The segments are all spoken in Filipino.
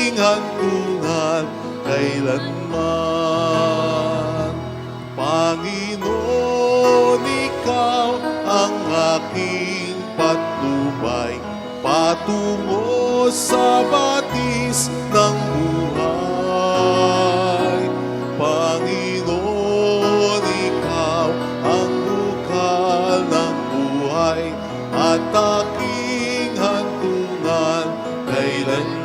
aking hantungan kailanman. Panginoon, ikaw ang aking patnubay patungo sa batis ng buhay. Panginoon, ikaw ang bukal ng buhay at aking hantungan kailanman.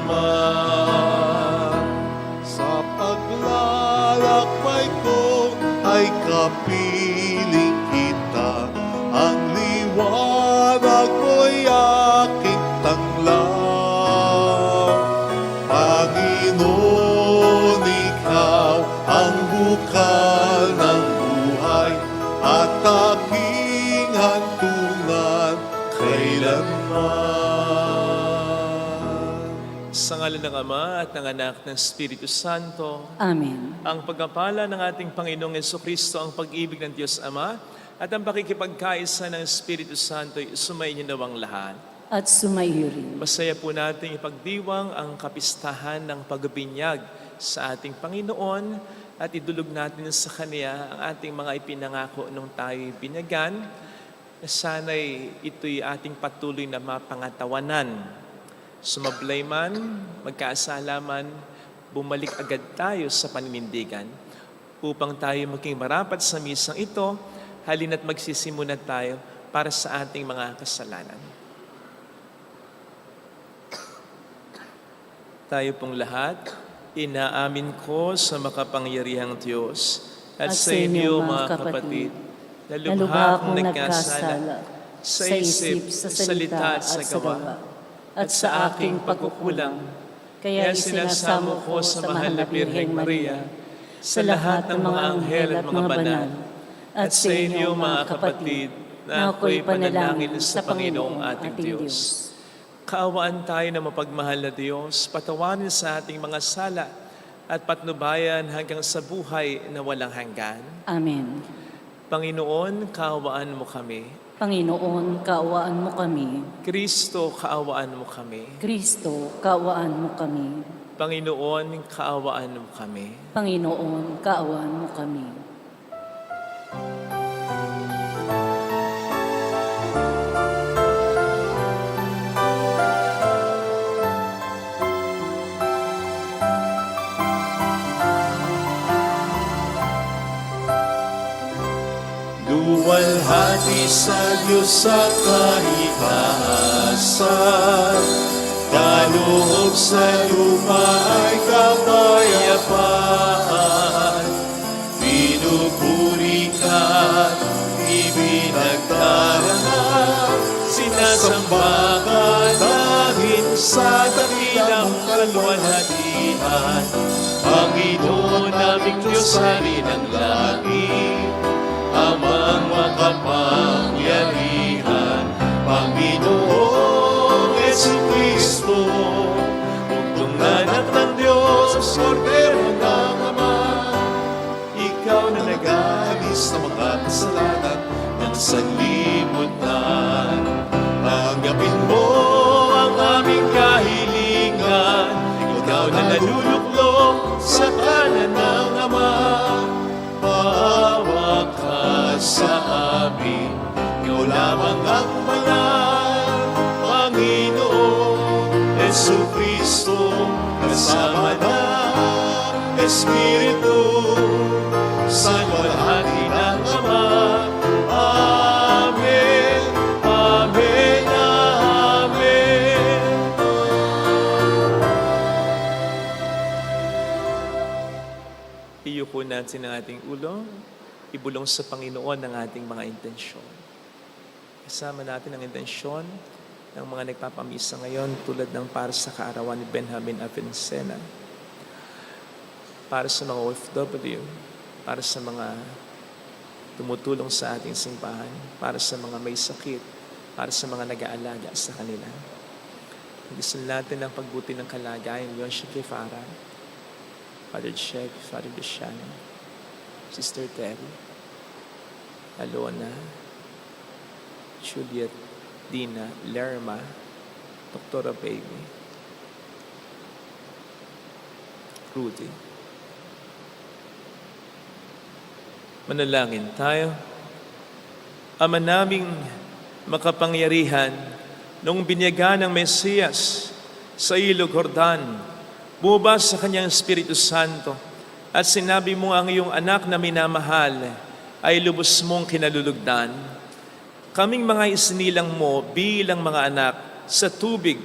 Sa paglalakbay ko ay kapiling kita, ang liwanag mo'y aking tanglaw. Panginoon, ikaw ang bukal ng buhay at aking hantungan kailanman. Sa ngalan ng Ama at ng Anak ng Espiritu Santo. Amen. Ang pagpapala ng ating Panginoong Jesucristo, ang pag-ibig ng Diyos Ama, at ang pakikipagkaisa ng Espiritu Santo ay sumainyo nawang lahat. At sumaiyo rin. Masaya po natin ipagdiwang ang kapistahan ng pagbinyag sa ating Panginoon at idulog natin sa Kanya ang ating mga ipinangako nung tayo'y binyagan, na sana'y ito'y ating patuloy na mapangatawanan. Sumablay man, magkaasala man, bumalik agad tayo sa paninindigan upang tayo maging marapat sa misang ito. Halina't magsisimula tayo para sa ating mga kasalanan. Tayo pong lahat, inaamin ko sa makapangyarihang Diyos at sa inyo mga kapatid, na lubha akong nagkasala sa isip, sa salita at sa gawa, at sa aking pagkukulang. Kaya sinasamo ko sa mahal na Birheng Maria, sa lahat ng mga anghel at mga banal, at sa inyo mga kapatid, na ako'y panalangin sa Panginoong ating Diyos. Kaawaan tayo na mapagmahal na Diyos, patawanin sa ating mga sala at patnubayan hanggang sa buhay na walang hanggan. Amen. Panginoon, kaawaan mo kami. Panginoon, kaawaan mo kami. Kristo, kaawaan mo kami. Kristo, kaawaan mo kami. Panginoon, kaawaan mo kami. Panginoon, kaawaan mo kami. Luwalhati sa Diyos sa kahitasan, kaloob sa lupa ay kapayapaan. Pinupuri ka, ibinagdarang, sinasamba ka dahil sa dakilang kaluwalhatian. Panginoon naming Diyos, halin ang langit, amang makapangyarihan, Panginoong Jesucristo, bugtong anak ng Diyos, Kordero ng Ama. Ikaw na nag-alis sa mga kasalanan ng sanlibutan. Tanggapin mo ang aming kahilingan, ikaw na naluluklok sa kanan ng Ama. Maawa ka sa amin, ikaw lamang ang banal, Panginoon Jesucristo, kasama ng Espiritu, sa luwalhati ng Ama. Amen, amen, amen. Iyuko natin ang ating ulo, ibulong sa Panginoon ang ating mga intensyon. Kasama natin ang intensyon ng mga nagpapamisa ngayon tulad ng para sa kaarawan ni Benjamin Avincena, para sa mga OFW, para sa mga tumutulong sa ating simbahan, para sa mga may sakit, para sa mga nag-aalaga sa kanila. Gusto natin ang pagbuti ng kalagayan ni Yonshi Kefara, Father Check, Father Luciano, Sister Terry, Alona, Juliet, Dina, Lerma, Dr. Baby, Rudy. Manalangin tayo. Ama naming makapangyarihan, nung binyaga ng Mesiyas sa ilog Jordan, bumaba sa kanyang Espiritu Santo at sinabi mo ang iyong anak na minamahal ay lubos mong kinalulugdan. Kaming mga isinilang mo bilang mga anak sa tubig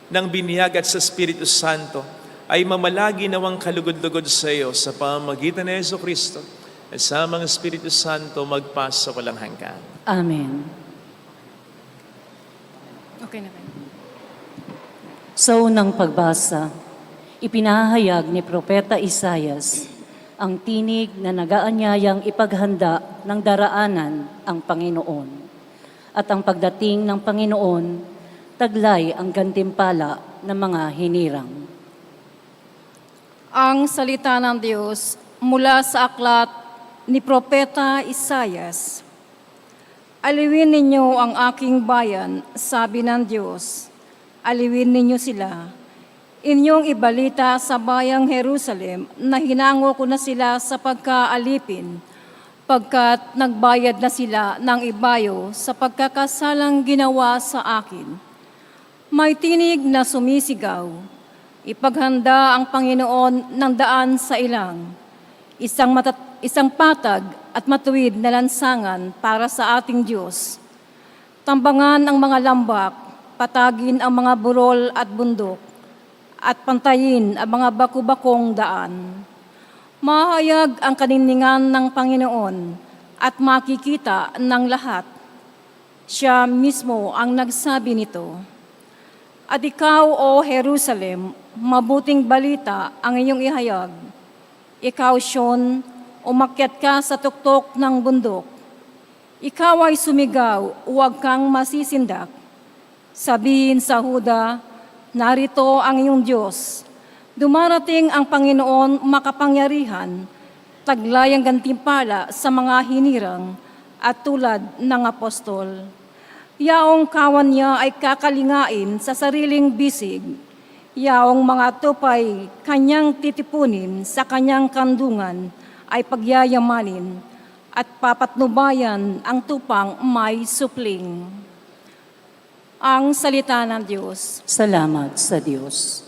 ng binyag at sa Espiritu Santo ay mamalagi nawang kalugod-lugod sa iyo sa pamamagitan ni Jesucristo at sa mga Espiritu Santo magpasa walang hanggan. Amen. Okay na kayo. Sa unang pagbasa, ipinahayag ni Propeta Isaias ang tinig na nagaanyayang ipaghanda ng daraanan ang Panginoon. At ang pagdating ng Panginoon, taglay ang gantimpala ng mga hinirang. Ang salita ng Diyos mula sa aklat ni Propeta Isaias. Aliwin ninyo ang aking bayan, sabi ng Diyos. Aliwin ninyo sila. Inyong ibalita sa bayang Jerusalem na hinango ko na sila sa pagkaalipin, pagkat nagbayad na sila ng ibayo sa pagkakasalang ginawa sa akin. May tinig na sumisigaw, ipaghanda ang Panginoon ng daan sa ilang, isang patag at matuwid na lansangan para sa ating Diyos. Tambangan ang mga lambak, patagin ang mga burol at bundok, at pantayin ang mga baku-bakong daan. Mahayag ang kaniningan ng Panginoon at makikita ng lahat. Siya mismo ang nagsabi nito. At ikaw, O Jerusalem, mabuting balita ang iyong ihayag. Ikaw, Sion, umakyat ka sa tuktok ng bundok. Ikaw ay sumigaw, huwag kang masisindak. Sabihin sa Huda, narito ang iyong Diyos. Dumarating ang Panginoon makapangyarihan, taglay ang gantimpala sa mga hinirang at tulad ng apostol. Yaong kawan niya ay kakalingain sa sariling bisig. Yaong mga tupay kanyang titipunin sa kanyang kandungan ay pagyayamanin at papatnubayan ang tupang may supling. Ang salita ng Diyos. Salamat sa Diyos.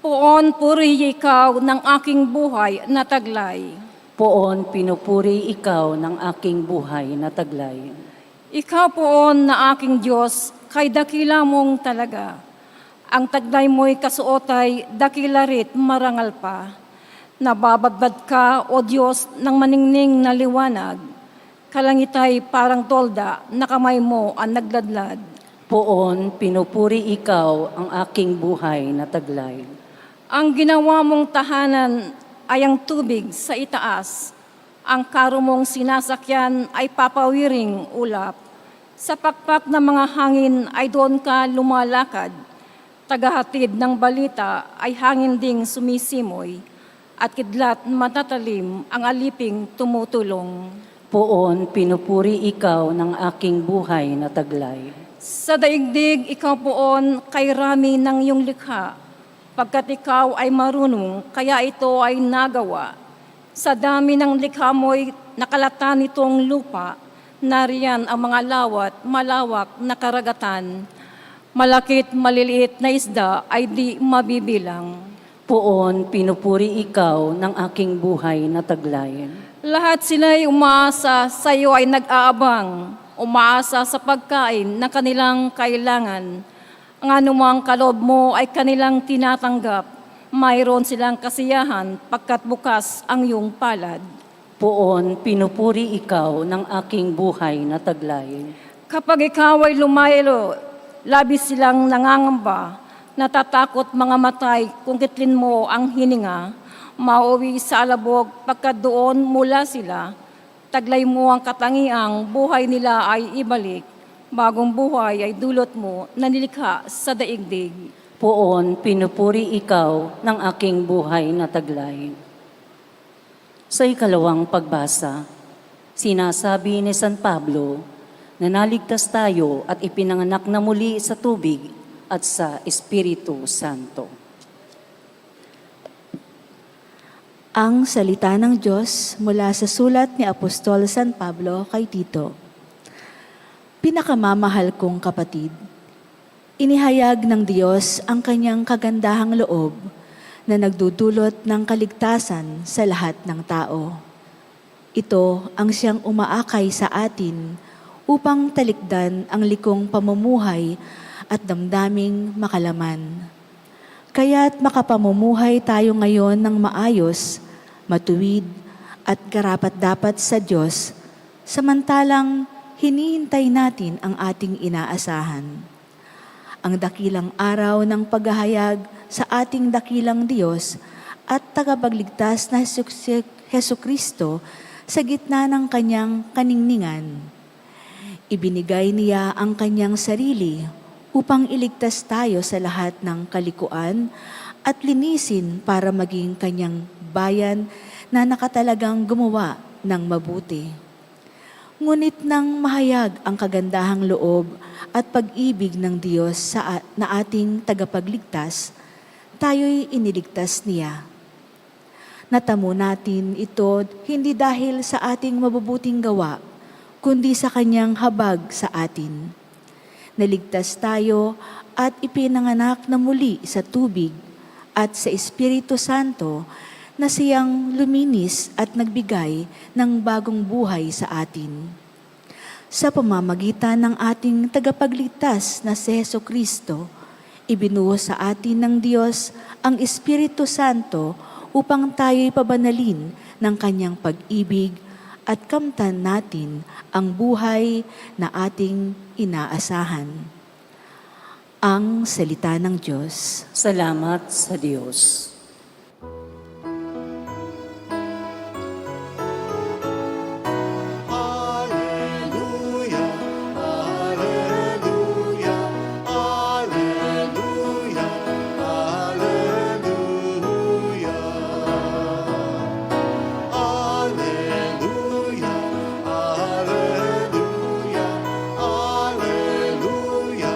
Poon puri ikaw ng aking buhay na taglay. Poon pinupuri ikaw ng aking buhay na taglay. Ikaw poon na aking Diyos, kay dakila mong talaga. Ang taglay mo'y kasuotay, dakila rit marangal pa. Nababadbad ka, O Diyos, ng maningning na liwanag. Kalangitay parang tolda, na kamay mo ang nagladlad. Poon pinupuri ikaw ang aking buhay na taglay. Ang ginawa mong tahanan ay ang tubig sa itaas. Ang karo mong sinasakyan ay papawiring ulap. Sa pakpak ng mga hangin ay doon ka lumalakad. Tagahatid ng balita ay hangin ding sumisimoy. At kidlat matatalim ang aliping tumutulong. Poon pinupuri ikaw ng aking buhay na taglay. Sa daigdig, ikaw poon kay rami ng iyong likha. Pagkat ikaw ay marunong, kaya ito ay nagawa. Sa dami ng likha mo'y nakalatan nitong lupa. Nariyan ang mga lawat, malawak na karagatan. Malakit, maliliit na isda ay di mabibilang. Poon pinupuri ikaw ng aking buhay na taglay. Lahat sila'y umaasa, sa iyo ay nag-aabang. Umaasa sa pagkain ng kanilang kailangan. Ang anumang kaloob mo ay kanilang tinatanggap. Mayroon silang kasiyahan pagkat bukas ang iyong palad. Poon pinupuri ikaw ng aking buhay na taglay. Kapag ikaw ay lumaylo, labis silang nangangamba. Natatakot mga matay kung kitlin mo ang hininga. Mauwi sa alabog pagkat doon mula sila. Taglay mo ang katangiang buhay nila ay ibalik. Bagong buhay ay dulot mo na nilikha sa daigdig. Poon pinupuri ikaw ng aking buhay na taglay. Sa ikalawang pagbasa, sinasabi ni San Pablo na naligtas tayo at ipinanganak na muli sa tubig at sa Espiritu Santo. Ang salita ng Diyos mula sa sulat ni Apostol San Pablo kay Tito. Pinakamamahal kong kapatid, inihayag ng Diyos ang kanyang kagandahang loob na nagdudulot ng kaligtasan sa lahat ng tao. Ito ang siyang umaakay sa atin upang talikdan ang likong pamumuhay at damdaming makalaman. Kaya't makapamumuhay tayo ngayon ng maayos, matuwid at karapat-dapat sa Diyos, samantalang hinihintay natin ang ating inaasahan. Ang dakilang araw ng paghahayag sa ating dakilang Diyos at tagapagligtas na Hesukristo sa gitna ng kanyang kaningningan. Ibinigay niya ang kanyang sarili upang iligtas tayo sa lahat ng kalikuan at linisin para maging kanyang bayan na nakatalagang gumawa ng mabuti. Ngunit nang mahayag ang kagandahang loob at pag-ibig ng Diyos na ating tagapagligtas, tayo'y iniligtas niya. Natamo natin ito hindi dahil sa ating mabubuting gawa, kundi sa kanyang habag sa atin. Naligtas tayo at ipinanganak na muli sa tubig at sa Espiritu Santo na siyang luminis at nagbigay ng bagong buhay sa atin. Sa pamamagitan ng ating tagapagligtas na si Hesukristo, ibinuhos sa atin ng Diyos ang Espiritu Santo upang tayo'y pabanalin ng kanyang pag-ibig at kamtan natin ang buhay na ating inaasahan. Ang salita ng Diyos. Salamat sa Diyos. Alleluia, alleluia, alleluia, alleluia. Alleluia, alleluia, alleluia,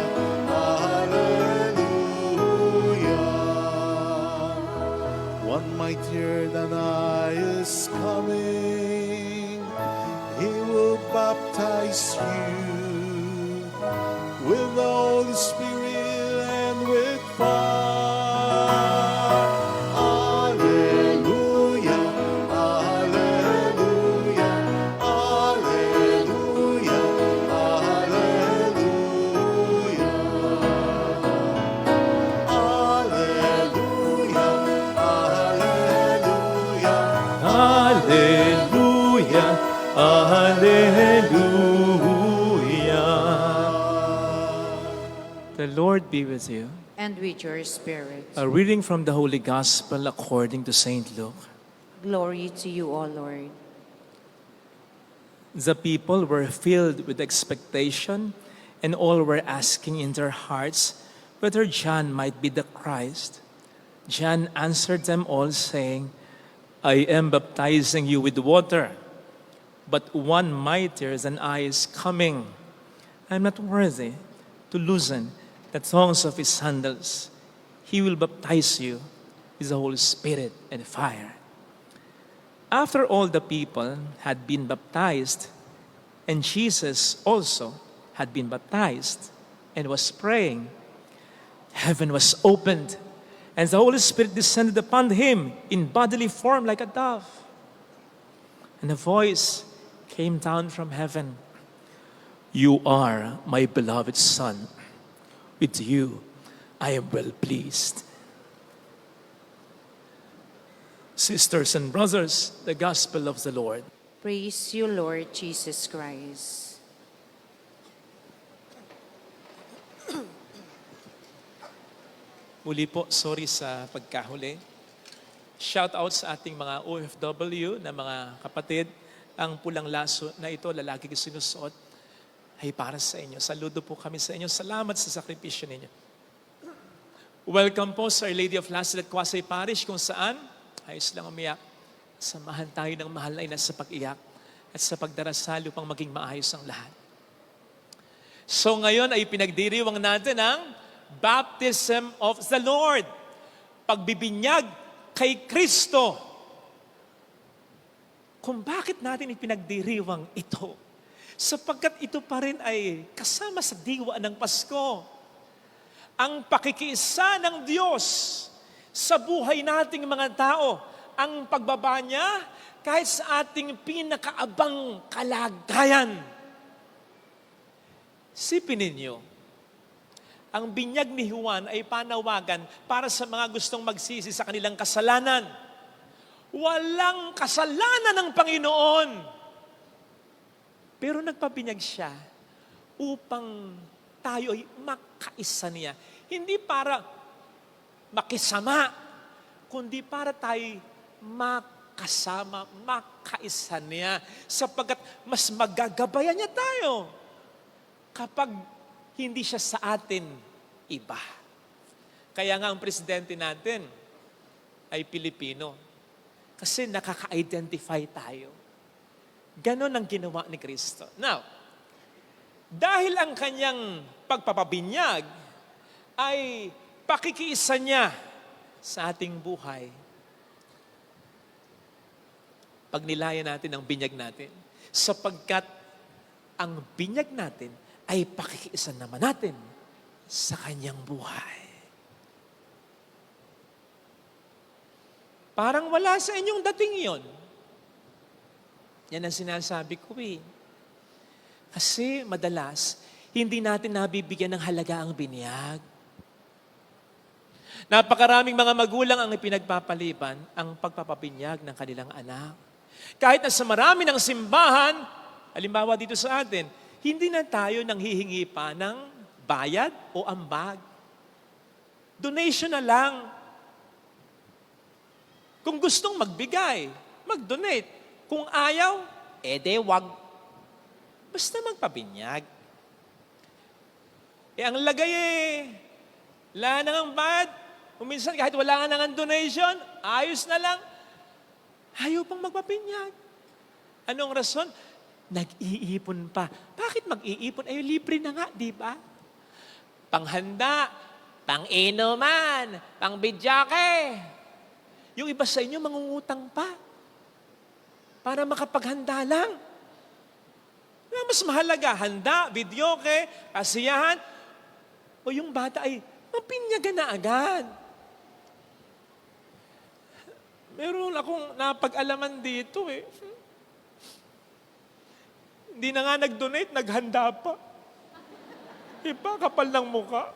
alleluia. One mightier than I is coming. He will baptize you with the Holy Spirit and with fire. Alleluia, alleluia, alleluia, alleluia. Alleluia, alleluia. Hallelujah, hallelujah. The Lord be with you. And with your spirit. A reading from the Holy Gospel according to Saint Luke. Glory to you, O Lord. The people were filled with expectation, and all were asking in their hearts whether John might be the Christ. John answered them all, saying, I am baptizing you with water, but one mightier than I is coming. I am not worthy to loosen the thongs of his sandals. He will baptize you with the Holy Spirit and fire. After all the people had been baptized, and Jesus also had been baptized and was praying, heaven was opened, and the Holy Spirit descended upon him in bodily form like a dove. And a voice came down from heaven, You are my beloved Son. With you I am well pleased. Sisters and brothers, the Gospel of the Lord. Praise you, Lord Jesus Christ. Muli po, sorry sa pagkahuli. Shout out sa ating mga OFW na mga kapatid. Ang pulang laso na ito, lalaki ko sinusuot, ay para sa inyo. Saludo po kami sa inyo. Salamat sa sakripisyo ninyo. Welcome po sa Our Lady of Lasalette Quasay Parish kung saan ayos lang umiyak. Samahan tayo ng mahal na ina sa pag-iyak at sa pagdarasal upang maging maayos ang lahat. So ngayon ay pinagdiriwang natin ang Baptism of the Lord. Pagbibinyag kay Kristo. kung bakit natin ipinagdiriwang ito. Sapagkat ito pa rin ay kasama sa diwa ng Pasko. Ang pakikiisa ng Diyos sa buhay nating mga tao, ang pagbaba niya kahit sa ating pinakaabang kalagayan. Sipin ninyo, ang binyag ni Juan ay panawagan para sa mga gustong magsisi sa kanilang kasalanan. Walang kasalanan ng Panginoon. Pero nagpabinyag siya upang tayo ay makaisa niya. Hindi para makisama, kundi para tayo makasama, makaisa niya. Sapagkat mas magagabayan niya tayo kapag hindi siya sa atin iba. Kaya nga ang presidente natin ay Pilipino. Kasi nakaka-identify tayo. Ganon ang ginawa ni Kristo. Now, dahil ang kanyang pagpapabinyag ay pakikiisa niya sa ating buhay, pagnilayan natin ang binyag natin, sapagkat ang binyag natin ay pakikiisa naman natin sa kanyang buhay. Parang wala sa inyong dating yon. Yan ang sinasabi ko eh. Kasi madalas, hindi natin nabibigyan ng halaga ang binyag. Napakaraming mga magulang ang ipinagpapaliban ang pagpapabinyag ng kanilang anak. Kahit na sa marami ng simbahan, halimbawa dito sa atin, hindi na tayo nanghihingi pa ng bayad o ambag. Donation na lang. Kung gustong magbigay, mag-donate. Kung ayaw, ede wag. Basta magpabinyag. Ang lagay wala na ng bayad. Minsan kahit wala nga ng donation, ayos na lang. Ayaw pang magpabinyag. Anong rason? Nag-iipon pa. Bakit mag-iipon? Ay, libre na nga, di ba? Panghanda, pang-inuman, pang-bidyake. Yung iba sa inyo, mangungutang pa. Para makapaghanda lang. Mas mahalaga, handa, bidyake, kasiyahan. O yung bata ay mapinyagan na agad. Meron akong napag-alaman dito eh. Hindi na nga nag-donate, naghanda pa. Iba, kapal ng muka.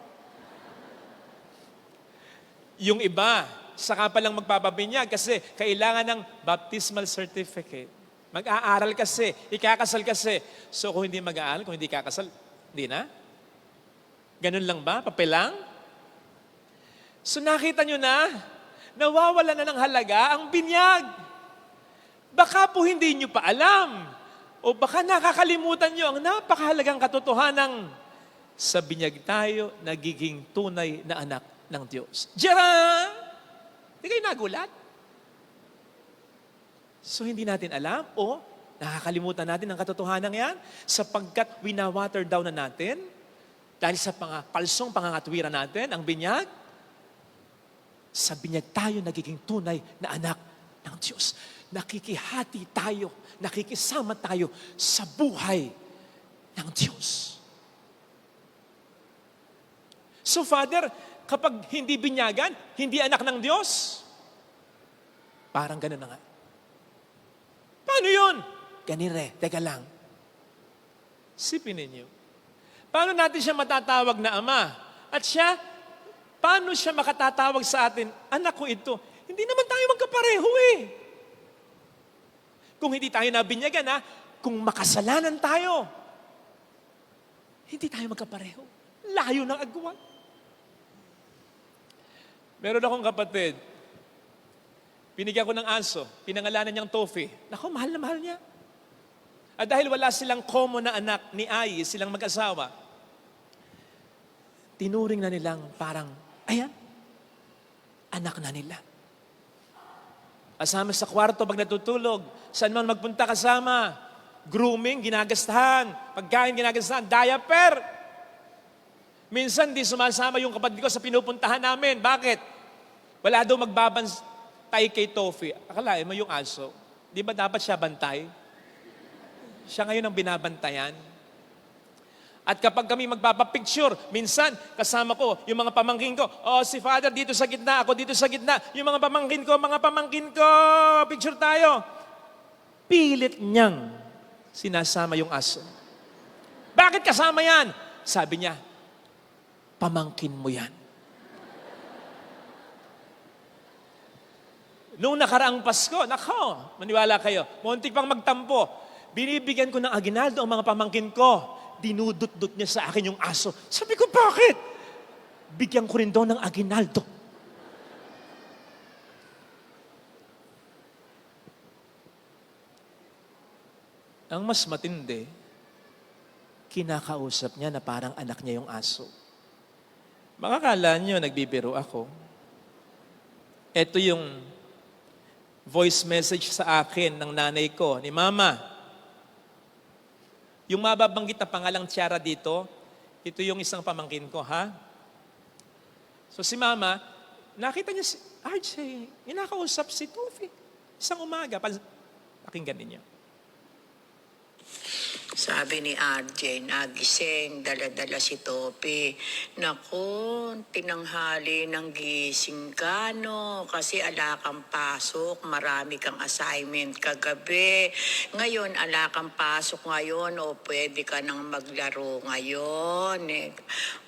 Yung iba, saka pa lang magpapabinyag kasi kailangan ng baptismal certificate. Mag-aaral kasi, ikakasal kasi. So kung hindi mag-aaral, kung hindi kakasal, hindi na? Ganun lang ba? Papel lang? So nakita nyo na, nawawala na ng halaga ang binyag. Baka po hindi nyo pa alam. O baka nakakalimutan nyo ang napakahalagang katotohanan sa binyag tayo nagiging tunay na anak ng Diyos. Diyan! Hindi kayo nagulat? So hindi natin alam o nakakalimutan natin ang katotohanan yan sapagkat winawater down na natin dahil sa palsong pangangatwiran natin, ang binyag, sa binyag tayo nagiging tunay na anak ng Diyos. Nakikihati tayo, nakikisama tayo sa buhay ng Diyos. So Father, kapag hindi binyagan, hindi anak ng Diyos, parang ganun na nga. Paano yun? Ganire, teka lang. Sipin ninyo. Paano natin siya matatawag na Ama? At siya, paano siya makatatawag sa atin, anak ko ito? Hindi naman tayo magkapareho eh. Kung hindi tayo nabinyagan kung makasalanan tayo, hindi tayo magkapareho. Layo ng agwat. Meron akong kapatid, binigyan ko ng aso, pinangalanan niyang Tofi. Naku, mahal na mahal niya. At dahil wala silang common na anak ni Ai, silang mag-asawa, tinuring na nilang parang, ayan, anak na nila. Kasama sa kwarto pag natutulog, saan man magpunta kasama, grooming, ginagastahan, pagkain, ginagastahan, diaper. Minsan di sumasama yung kapatid ko sa pinupuntahan namin. Bakit? Wala daw magbabantay kay Tofi. Akalain mo yung aso. Di ba dapat siya bantay? Siya ngayon ang binabantayan. At kapag kami magpapapicture, minsan kasama ko yung mga pamangkin ko, si Father dito sa gitna, ako dito sa gitna, yung mga pamangkin ko, picture tayo. Pilit niyang sinasama yung aso. Bakit kasama yan? Sabi niya, pamangkin mo yan. Noong nakaraang Pasko, nako, maniwala kayo, muntik pang magtampo, binibigyan ko ng aginaldo ang mga pamangkin ko. Dinudut-dut niya sa akin yung aso. Sabi ko, bakit? Bigyan ko rin daw ng aginaldo. Ang mas matindi, kinakausap niya na parang anak niya yung aso. Makakala niyo, nagbibiro ako. Ito yung voice message sa akin ng nanay ko, ni Mama. Yung mababanggit na pangalang Tiara dito, ito yung isang pamangkin ko, ha? So si Mama, nakita niya si RJ, inakausap si Tufi. Isang umaga, pakinggan ninyo. Sabi ni RJ, nagising, dala-dala si Topi. Naku, tinanghali ng gising ka, no? Kasi ala kang pasok, marami kang assignment kagabi. Ngayon, ala kang pasok ngayon, o pwede ka nang maglaro ngayon.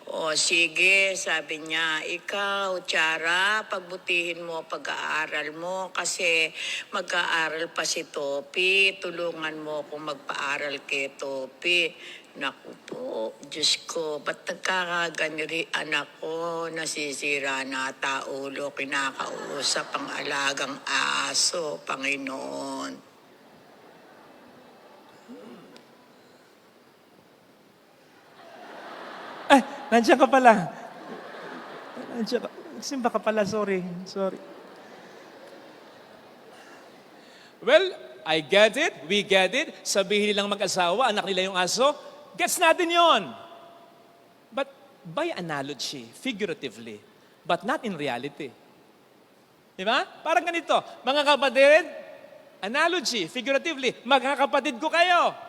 O sige, sabi niya, ikaw, Tiara, pagbutihin mo pag-aaral mo kasi mag-aaral pa si Topi. Tulungan mo kung magpa-aral kay Topi. Naku po, Diyos ko, ba't nagkakaganiri anak ko? Nasisira na ulo, kinakausap ang alagang aso, Panginoon. Nandiyan ka pala. Simba ka pala, sorry. Well, I get it, we get it. Sabihin nilang mag-asawa, anak nila yung aso. Gets natin yon. But by analogy, figuratively, but not in reality. Di ba? Parang ganito, mga kapatid, analogy, figuratively, magkakapatid ko kayo.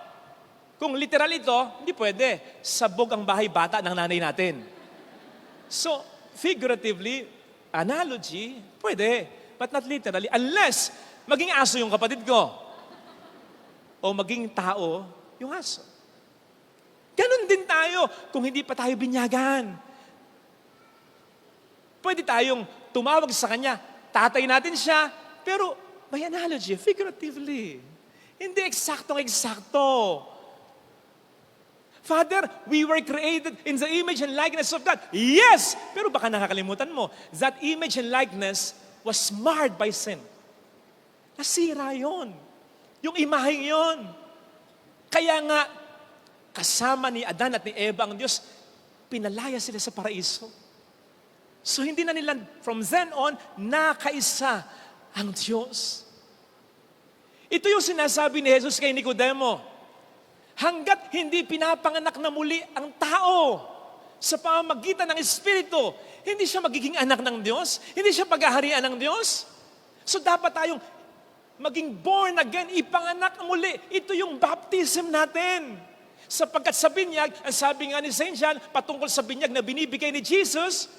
Kung literal ito, hindi pwede. Sabog ang bahay bata ng nanay natin. So, figuratively, analogy, pwede. But not literally. Unless, maging aso yung kapatid ko. O maging tao yung aso. Ganon din tayo kung hindi pa tayo binyagan. Pwede tayong tumawag sa kanya, tatay natin siya, pero by analogy, figuratively. Hindi eksaktong-eksakto. Father, we were created in the image and likeness of God. Yes! Pero baka nakakalimutan mo, that image and likeness was marred by sin. Nasira yon. Yung imaheng yon. Kaya nga, kasama ni Adan at ni Eva ang Diyos, pinalaya sila sa paraiso. So hindi na nila, from then on, nakaisa ang Diyos. Ito yung sinasabi ni Jesus kay Nicodemo. Hanggat hindi pinapanganak na muli ang tao sa pamamagitan ng Espiritu, hindi siya magiging anak ng Diyos, hindi siya paghaharian ng Diyos. So dapat tayong maging born again, ipanganak muli. Ito yung baptism natin. Sapagkat sa binyag, ang sabi nga ni St. John, patungkol sa binyag na binibigay ni Jesus,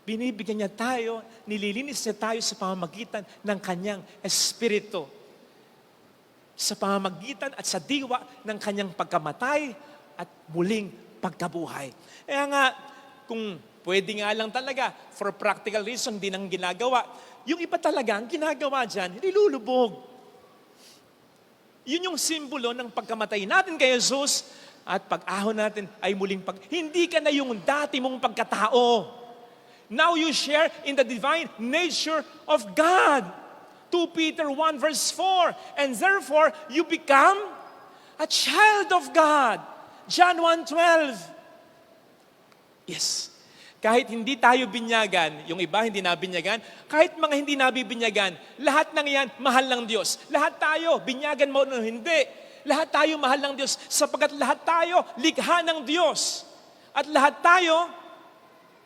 binibigyan niya tayo, nililinis niya tayo sa pamamagitan ng kanyang Espiritu. Sa pamamagitan at sa diwa ng kanyang pagkamatay at muling pagkabuhay. Kaya nga, kung pwede nga lang talaga, for practical reason, din ang ginagawa. Yung iba talaga, ang ginagawa dyan, nilulubog. Yun yung simbolo ng pagkamatay natin kay Jesus at pag-ahon natin ay muling hindi ka na yung dati mong pagkatao. Now you share in the divine nature of God. 2 Peter 1 verse 4, and therefore you become a child of God. John 1:12. Yes. Kahit hindi tayo binyagan, yung iba hindi nabinyagan, kahit mga hindi nabibinyagan, lahat ng yan mahal ng Diyos. Lahat tayo, binyagan mo o hindi, lahat tayo mahal ng Diyos sapagkat lahat tayo likha ng Diyos. At lahat tayo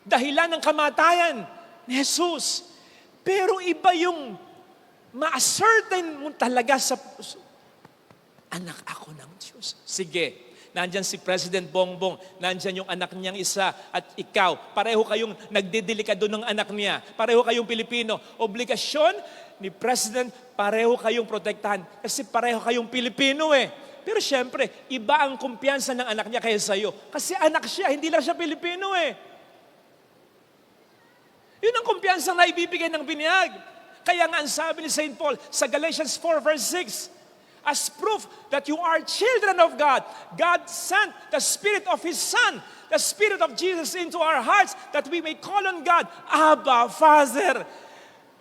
dahilan ng kamatayan ni Jesus. Pero iba yung ma-ascertain mo talaga sa puso, anak ako ng Diyos. Sige, nandyan si President Bongbong, nandyan yung anak niyang isa, at ikaw, pareho kayong nagdedelikado ng anak niya, pareho kayong Pilipino. Obligasyon ni President, pareho kayong protektahan, kasi pareho kayong Pilipino eh. Pero syempre, iba ang kumpiyansa ng anak niya kaysa sa'yo. Kasi anak siya, hindi lang siya Pilipino eh. Yun ang kumpiyansa na ibibigay ng binyag. Kaya nga ang sabi ni St. Paul sa Galatians 4 verse 6, as proof that you are children of God, God sent the Spirit of His Son, the Spirit of Jesus into our hearts, that we may call on God, Abba, Father.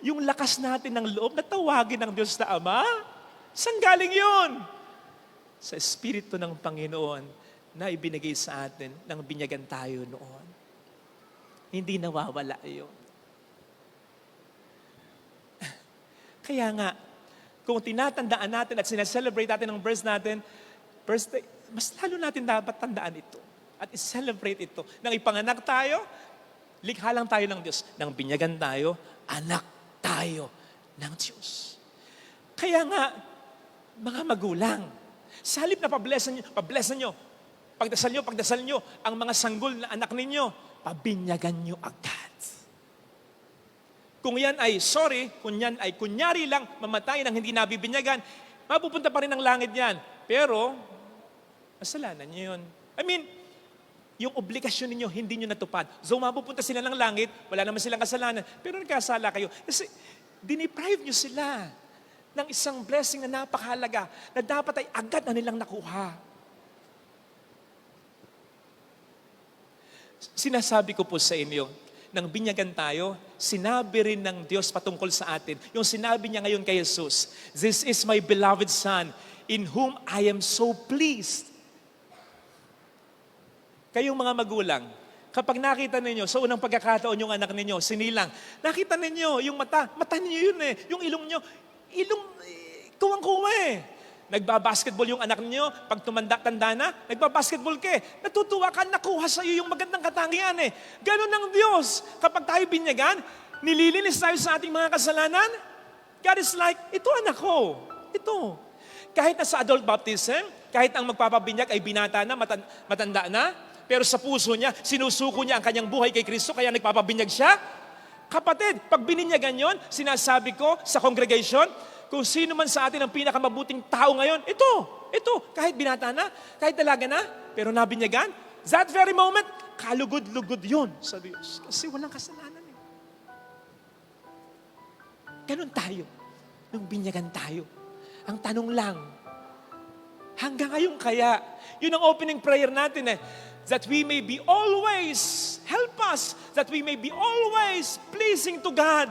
Yung lakas natin ng loob na tawagin ng Diyos na Ama, saan galing yun? Sa Espiritu ng Panginoon na ibinigay sa atin nang binyagan tayo noon. Hindi nawawala yun. Kaya nga, kung tinatandaan natin at sineselebrate natin ang birthday, mas lalo natin dapat tandaan ito at i-celebrate ito. Nang ipanganak tayo, likha lang tayo ng Diyos. Nang binyagan tayo, anak tayo ng Diyos. Kaya nga, mga magulang, sa halip na pagdasal nyo ang mga sanggol na anak ninyo, pabinyagan nyo agad. Kung yan ay sorry, kung yan ay kunyari lang, mamatay nang hindi nabibinyagan, mapupunta pa rin ng langit yan. Pero, kasalanan nyo yun. I mean, yung obligasyon ninyo, hindi nyo natupad. So, mapupunta sila ng langit, wala naman silang kasalanan, pero nagkasala kayo. Kasi, diniprive nyo sila ng isang blessing na napakahalaga, na dapat ay agad na nilang nakuha. Sinasabi ko po sa inyo, nang binyagan tayo, sinabi rin ng Diyos patungkol sa atin. Yung sinabi niya ngayon kay Jesus, "This is my beloved Son, in whom I am so pleased." Kayong mga magulang, kapag nakita ninyo, sa unang pagkakataon yung anak ninyo, sinilang, nakita ninyo yung mata ninyo yun eh, yung ilong nyo, kuwang-kuwa eh. Nagbabasketball yung anak niyo, pag tanda na, nagbabasketball ka eh. Natutuwa ka, nakuha sa iyo yung magandang katangian eh. Ganon ang Diyos. Kapag tayo binyagan, nililinis tayo sa ating mga kasalanan, God is like, ito anak ko. Ito. Kahit na sa adult baptism, kahit ang magpapabinyag ay binata na, matanda na, pero sa puso niya, sinusuko niya ang kanyang buhay kay Kristo, kaya nagpapabinyag siya. Kapatid, pag bininyagan yon, sinasabi ko sa congregation, kung sino man sa atin ang pinakamabuting tao ngayon, ito, kahit binata na, kahit dalaga na, pero nabinyagan, that very moment, kalugod-lugod yun sa Diyos. Kasi walang kasalanan eh. Ganon tayo, nung binyagan tayo. Ang tanong lang, hanggang ngayon kaya, yun ang opening prayer natin eh, that we may be always, help us, that we may be always pleasing to God.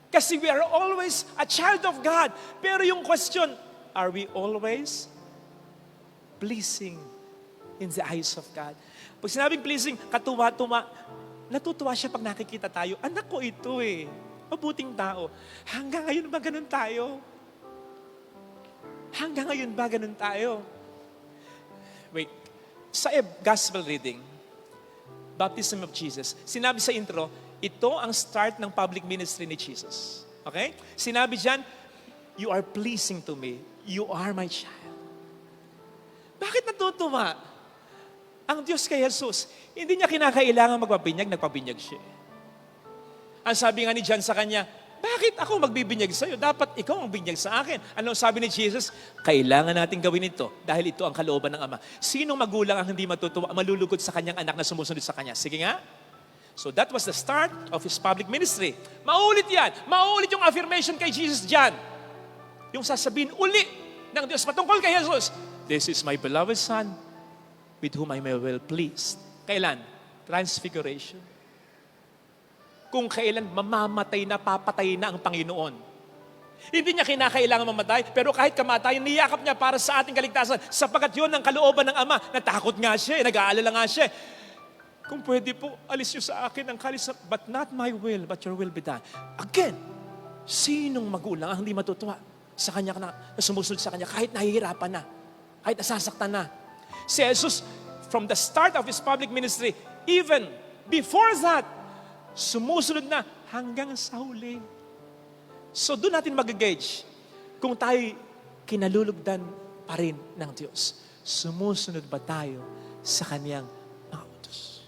Kasi we are always a child of God. Pero yung question, are we always pleasing in the eyes of God? Pag sinabing pleasing, katuwa-tuwa, natutuwa siya pag nakikita tayo. Anak ko ito eh. Mabuting tao. Hanggang ngayon ba ganun tayo? Hanggang ngayon ba ganun tayo? Wait. Sa gospel reading, Baptism of Jesus, sinabi sa intro, ito ang start ng public ministry ni Jesus. Okay? Sinabi diyan, you are pleasing to me. You are my child. Bakit natutuwa? Ang Diyos kay Jesus, hindi niya kinakailangan magpabinyag, nagpabinyag siya. Ang sabi nga ni John sa kanya, bakit ako magbibinyag sa iyo? Dapat ikaw ang binyag sa akin. Ano sabi ni Jesus? Kailangan natin gawin ito dahil ito ang kalooban ng Ama. Sinong magulang ang hindi matutuwa, malulugod sa kanyang anak na sumusunod sa kanya? Sige nga. So that was the start of His public ministry. Maulit yan. Maulit yung affirmation kay Jesus dyan. Yung sasabihin uli ng Diyos patungkol kay Jesus. This is my beloved Son with whom I am well pleased. Kailan? Transfiguration. Kung kailan mamamatay na, papatay na ang Panginoon. Hindi niya kinakailangan mamatay, pero kahit kamatayan, niyakap niya para sa ating kaligtasan. Sapagat yun ang kalooban ng Ama. Natakot nga siya, nag-aalala nga siya. Kung pwede po, alis niyo sa akin ang kalis, but not my will, but your will be done. Again, sinong magulang ang hindi matutuwa sa kanya na sumusunod sa kanya kahit nahihirapan na, kahit nasasaktan na? Si Jesus, from the start of His public ministry, even before that, sumusunod na hanggang sa huli. So doon natin mag-gauge kung tayo kinalulugdan pa rin ng Diyos. Sumusunod ba tayo sa Kanyang mga utos?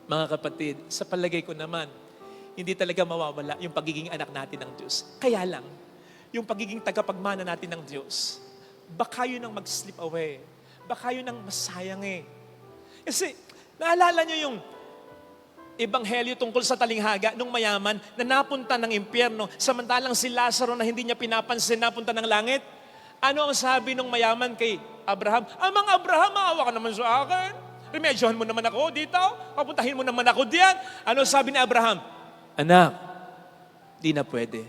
Mga kapatid, sa palagay ko naman, hindi talaga mawawala yung pagiging anak natin ng Diyos. Kaya lang, yung pagiging tagapagmana natin ng Diyos, baka yun ang mag-slip away. Baka yun ang masayang eh. Kasi, naalala nyo yung ebanghelyo tungkol sa talinghaga nung mayaman na napunta ng impyerno, samantalang si Lazaro na hindi niya pinapansin napunta ng langit? Ano ang sabi nung mayaman kay Abraham? Amang Abraham, maawa ka naman sa akin. Remedyohan mo naman ako dito. Papuntahin mo naman ako diyan. Ano sabi ni Abraham? Anak, di na pwede.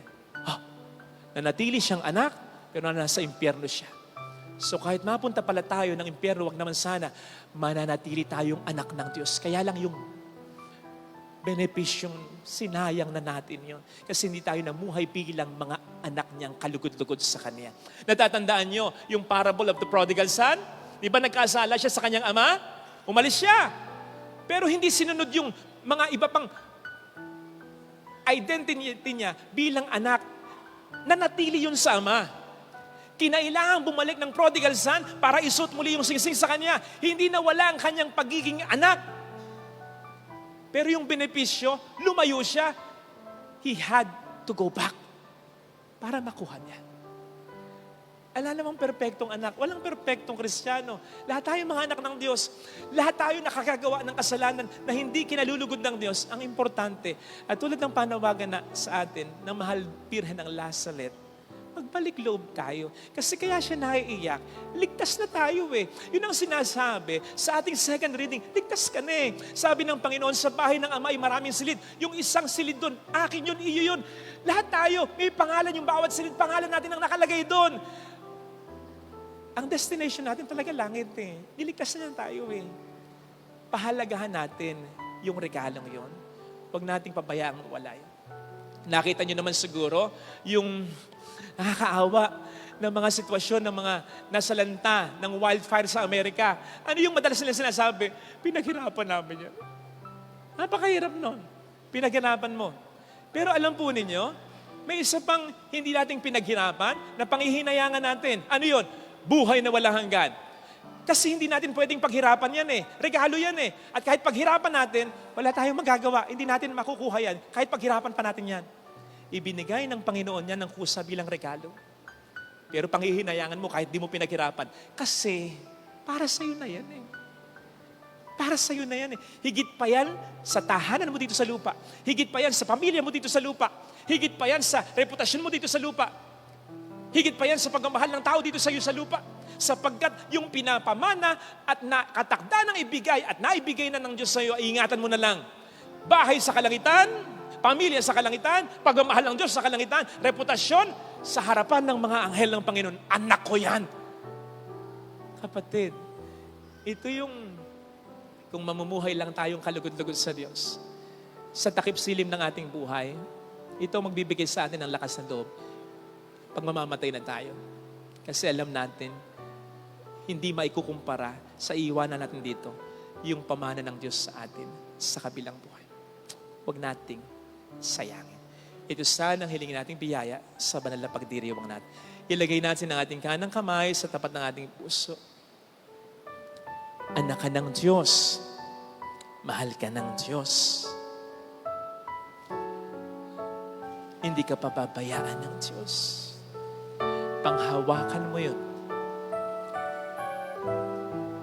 Nanatili siyang anak, pero nasa impyerno siya. So kahit mapunta pala tayo ng impyerno, wag naman sana, mananatili tayong anak ng Diyos. Kaya lang yung benepisyong sinayang na natin yon. Kasi hindi tayo namuhay bilang mga anak niyang kalugod-lugod sa Kanya. Natatandaan niyo yung parable of the prodigal son? Di ba nagkasala siya sa kanyang ama? Umalis siya. Pero hindi sinunod yung mga iba pang identity niya bilang anak. Nanatili yun sa ama. Kinailangan bumalik ng prodigal son para isuot muli yung singsing sa kanya. Hindi nawala ang kanyang pagiging anak. Pero yung benepisyo, lumayo siya. He had to go back para makuha niya. Ala namang perpektong anak. Walang perpektong Kristiyano. Lahat tayo mga anak ng Diyos. Lahat tayo nakakagawa ng kasalanan na hindi kinalulugod ng Diyos. Ang importante, at tulad ng panawagan na sa atin ng mahal Birhen ng Lazaret, magbalik loob tayo. Kasi kaya siya naiiyak. Ligtas na tayo eh. Yun ang sinasabi sa ating second reading. Ligtas ka na eh. Sabi ng Panginoon, sa bahay ng Ama ay maraming silid. Yung isang silid doon, akin yun, iyo yun. Lahat tayo, may pangalan yung bawat silid. Pangalan natin ang nakalagay doon. Ang destination natin talaga langit eh. Niligtas na tayo eh. Pahalagahan natin yung regalong yon. Huwag nating pabayaang mawala yun. Nakita nyo naman siguro yung nakakaawa ng mga sitwasyon ng mga nasalanta ng wildfire sa Amerika. Ano yung madalas nila sinasabi? Pinaghirapan namin yan. Napakahirap nun. Pinaghirapan mo. Pero alam po ninyo, may isa pang hindi nating pinaghirapan na panghihinayangan natin. Ano yun? Buhay na walang hanggan. Kasi hindi natin pwedeng paghirapan yan eh. Regalo yan eh. At kahit paghirapan natin, wala tayong magagawa. Hindi natin makukuha yan. Kahit paghirapan pa natin yan. Ibinigay ng Panginoon yan ng kusa bilang regalo. Pero panghihinayangan mo kahit di mo pinaghirapan. Kasi para sa'yo na yan eh. Para sa'yo na yan eh. Higit pa yan sa tahanan mo dito sa lupa. Higit pa yan sa pamilya mo dito sa lupa. Higit pa yan sa reputasyon mo dito sa lupa. Higit pa yan sa pagmamahal ng tao dito sa iyo sa lupa. Sapagkat yung pinapamana at nakatakda ng ibigay at naibigay na ng Diyos sa iyo, ingatan mo na lang. Bahay sa kalangitan, pamilya sa kalangitan, pagmamahal ng Diyos sa kalangitan, reputasyon sa harapan ng mga anghel ng Panginoon. Anak ko yan. Kapatid, ito yung kung mamumuhay lang tayong kalugod-lugod sa Diyos, sa takip silim ng ating buhay, ito magbibigay sa atin ng lakas ng loob pag mamamatay na tayo. Kasi alam natin, hindi maikukumpara sa iwanan natin dito yung pamana ng Diyos sa atin sa kabilang buhay. Huwag nating sayangin. Ito sana ang hilingin nating biyaya sa banal na pagdiriwang natin. Ilagay natin ang ating kanang kamay sa tapat ng ating puso. Anak ka ng Diyos. Mahal ka ng Diyos. Hindi ka pababayaan ng Diyos. Panghawakan mo yun.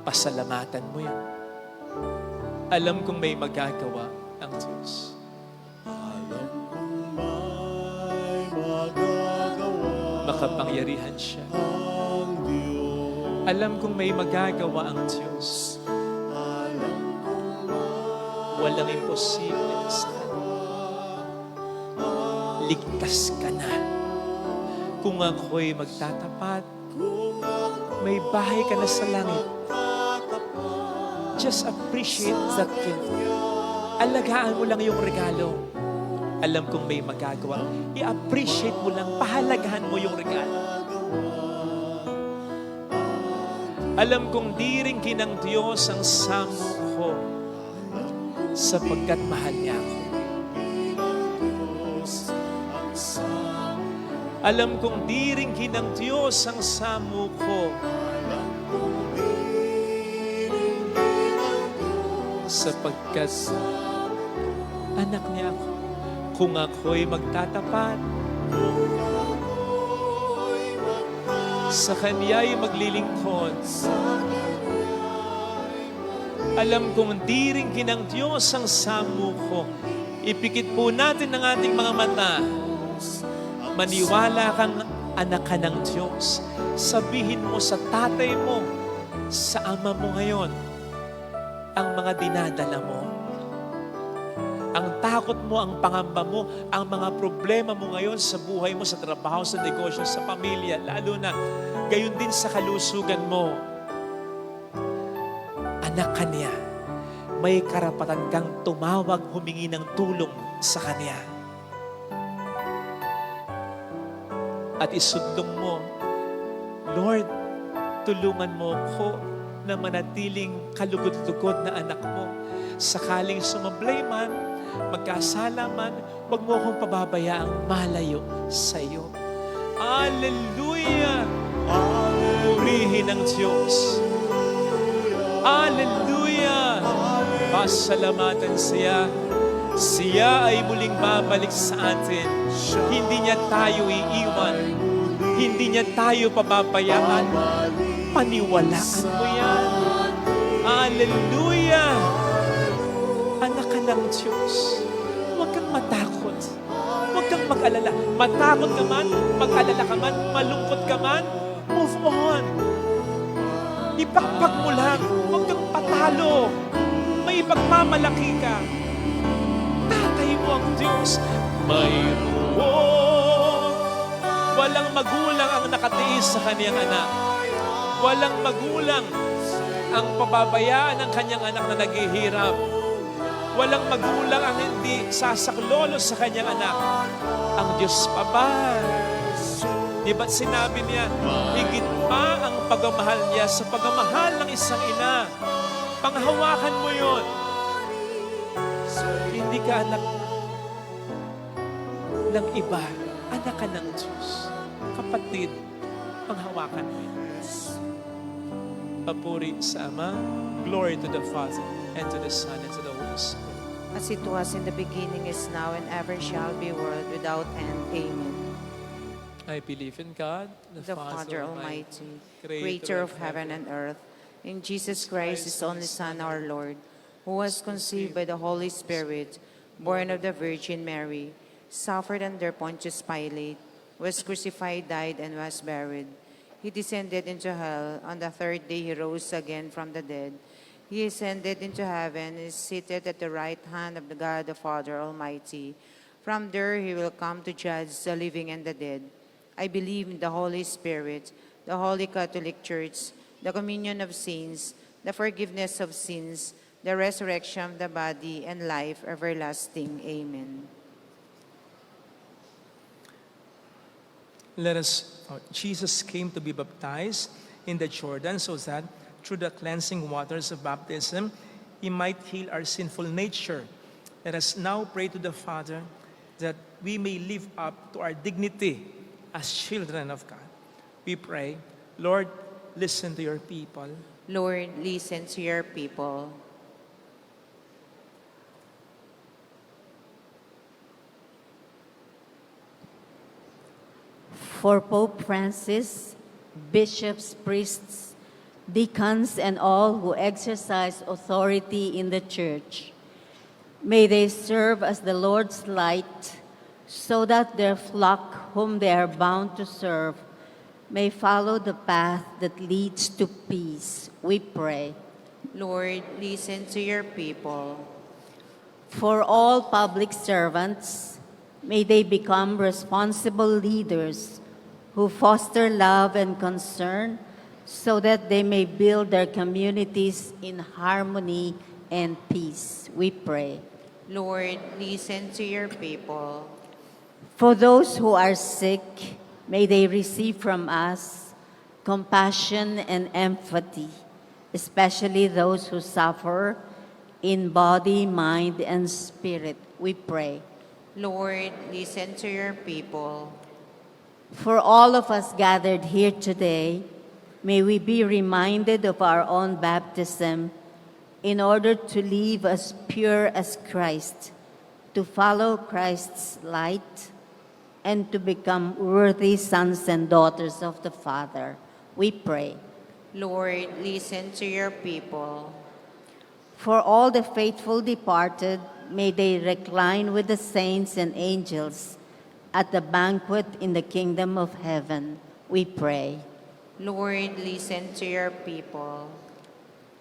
Pasalamatan mo yun. Alam kong may magagawa ang Diyos. Alam kong may magagawa Makapangyarihan siya. ang Diyos. Alam kong may magagawa ang Diyos. Alam kong Walang imposible sa Kanya. Ligtas ka na. Kung ako'y magtatapat, may bahay ka na sa langit. Just appreciate that gift. Alagaan mo lang yung regalo. Alam kong may magagawa. I-appreciate mo lang, pahalagahan mo yung regalo. Alam kong di rin kinang Diyos ang samo ko sapagkat mahal niya ako. Alam kong diringhin ng Diyos ang samo ko. Sapagkat anak niya ako. Kung ako'y magtatapat, sa Kanya'y maglilingkod. Alam kong diringhin ng Diyos ang samo ko. Ipikit po natin ang ating mga mata. Maniwala kang anak ka ng Diyos. Sabihin mo sa tatay mo, sa ama mo ngayon, ang mga dinadala mo. Ang takot mo, ang pangamba mo, ang mga problema mo ngayon sa buhay mo, sa trabaho, sa negosyo, sa pamilya, lalo na gayon din sa kalusugan mo. Anak ka niya, may karapatan kang tumawag, humingi ng tulong sa Kanya. At isudlong mo, Lord, tulungan mo ko na manatiling kalugod-lugod na anak mo. Sakaling sumablay man, magkasala man, huwag mo akong pababayaang malayo sa iyo. Hallelujah! Purihin ang Diyos. Hallelujah! Pasalamatan siya. Siya ay muling babalik sa atin. Hindi niya tayo iiwan. Hindi niya tayo pababayaan. Paniwalaan mo yan. Hallelujah! Anak ka ng Diyos. Huwag kang matakot. Huwag kang mag-alala. Matakot ka man, mag-alala ka man, malungkot ka man, move on. Ipakpak mo lang. Huwag kang patalo. May ipagmamalaki ka. Tatay mo ang Diyos. Mayroon. Walang magulang ang nakatiis sa kaniyang anak. Walang magulang ang pababayaan ng kanyang anak na naghihirap. Walang magulang ang hindi sasaklolo sa kanyang anak. Ang Diyos pa ba? Di ba't sinabi niya, higit pa ang pagmamahal niya sa pagmamahal ng isang ina. Panghawakan mo yon. Hindi ka anak ng iba. Anak ka ng Diyos. Kapatid, panghawakan mo yun. Papuri sa Ama, glory to the Father, and to the Son, and to the Holy Spirit. As it was in the beginning, is now, and ever shall be, world without end. Amen. I believe in God, The Father Almighty, creator of heaven and earth, in Jesus Christ, His only Son, our Lord, who was conceived by the Holy Spirit, born of the Virgin Mary, suffered under Pontius Pilate, was crucified, died, and was buried. He descended into hell. On the third day, He rose again from the dead. He ascended into heaven and is seated at the right hand of the God the Father Almighty. From there, He will come to judge the living and the dead. I believe in the Holy Spirit, the Holy Catholic Church, the communion of saints, the forgiveness of sins, the resurrection of the body, and life everlasting. Amen. Jesus came to be baptized in the Jordan so that through the cleansing waters of baptism, He might heal our sinful nature. Let us now pray to the Father that we may live up to our dignity as children of God. We pray, Lord, listen to your people. Lord, listen to your people. For Pope Francis, bishops, priests, deacons, and all who exercise authority in the Church, may they serve as the Lord's light, so that their flock, whom they are bound to serve, may follow the path that leads to peace. We pray. Lord, listen to your people. For all public servants, may they become responsible leaders who foster love and concern, so that they may build their communities in harmony and peace. We pray. Lord, listen to your people. For those who are sick, may they receive from us compassion and empathy, especially those who suffer in body, mind, and spirit. We pray. Lord, listen to your people. For all of us gathered here today, may we be reminded of our own baptism in order to live as pure as Christ, to follow Christ's light, and to become worthy sons and daughters of the Father. We pray. Lord, listen to your people. For all the faithful departed, may they recline with the saints and angels at the banquet in the kingdom of heaven. We pray. Lord, listen to your people.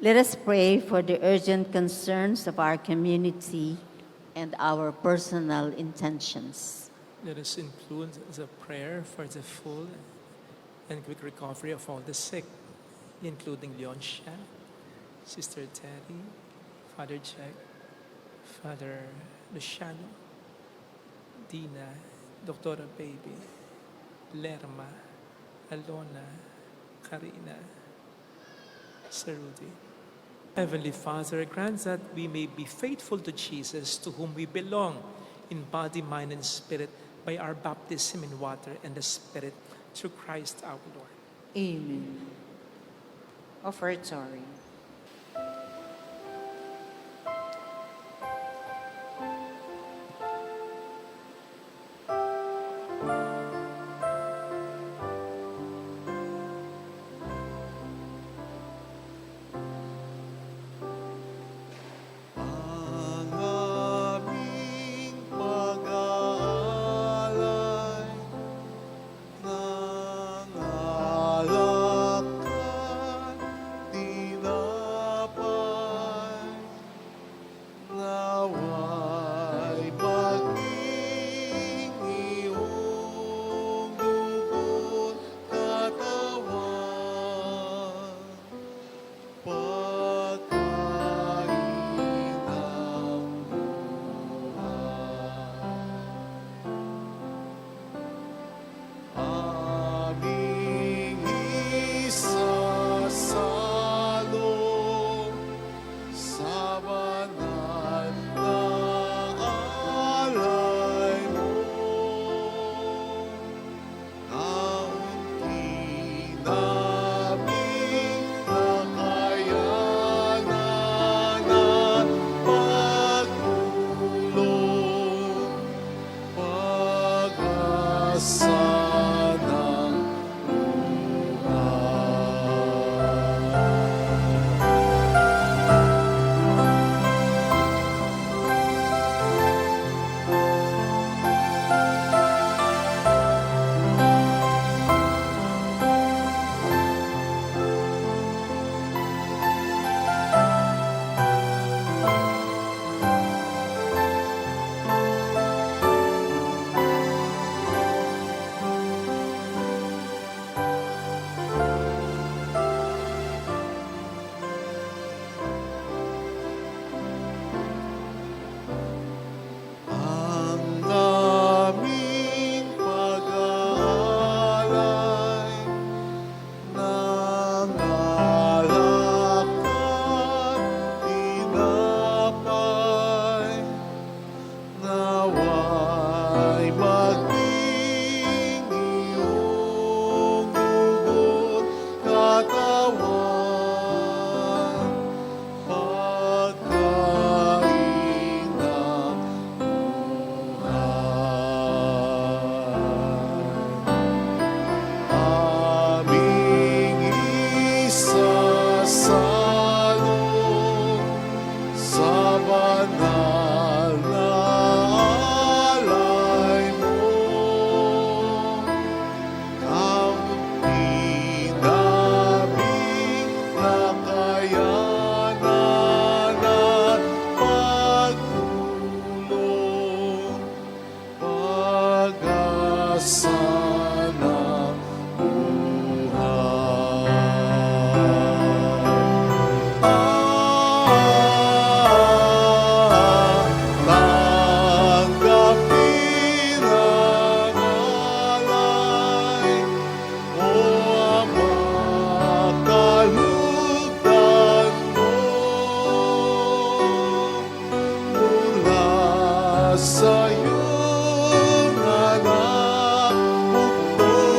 Let us pray for the urgent concerns of our community and our personal intentions. Let us include the prayer for the full and quick recovery of all the sick, including Leoncia, Sister Terry, Father Jack, Father Luciano, Dina, Doctora Baby, Lerma, Alona, Karina, Sir Rudy. Heavenly Father, grant that we may be faithful to Jesus, to whom we belong in body, mind, and spirit, by our baptism in water and the Spirit, through Christ our Lord. Amen. Offertory. Ang aming pag-aalay ng alak at tinapay, nawa'y maging iyong dugo't katawan, pagkain ng aming isasalo sa banal na alay mo. Kaunti naming nakayanan at pagtulong, pag-asa ng ang aming pag-aalay ng alak at tinapay, nawa'y maging iyong dugo't katawan, pagkain ng aming isasalo sa banal na alay mo. Kaunti naming nakayanan at pagtulong, pag-asa ng tanggapin ang alay, o Ama, kalugdan mo mula sa iyong anak, bukod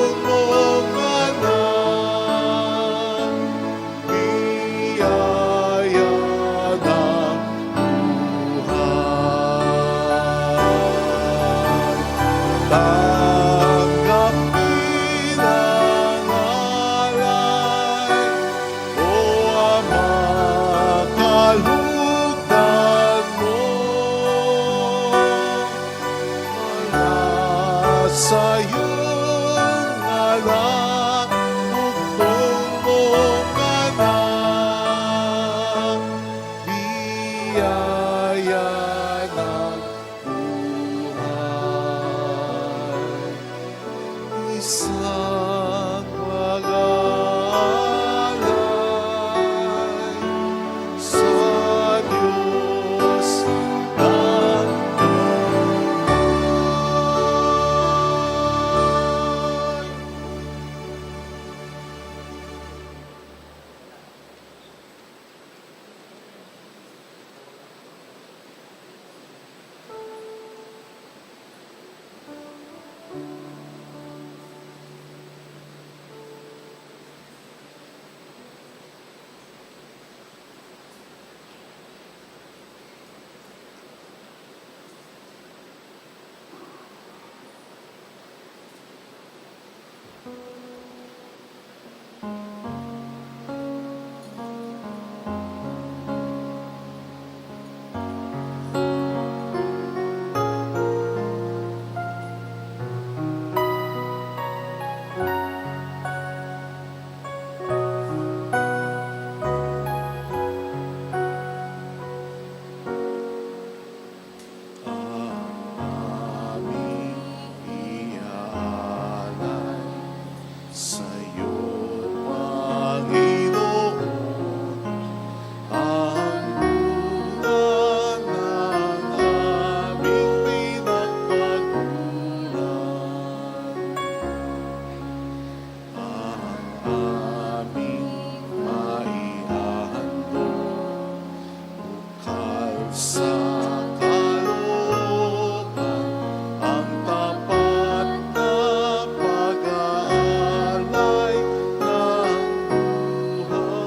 sa iyong ngalan, bugtong mong anak, biyaya ng buhay. Isang magalay sa Diyos ng buhay. Aming iaalay sa iyo, Panginoon, ang bunga ng aming pinagpaguran, ang aming maihahandog, bukal sa kalooban, ang tapat na pag-aalay ng buhay.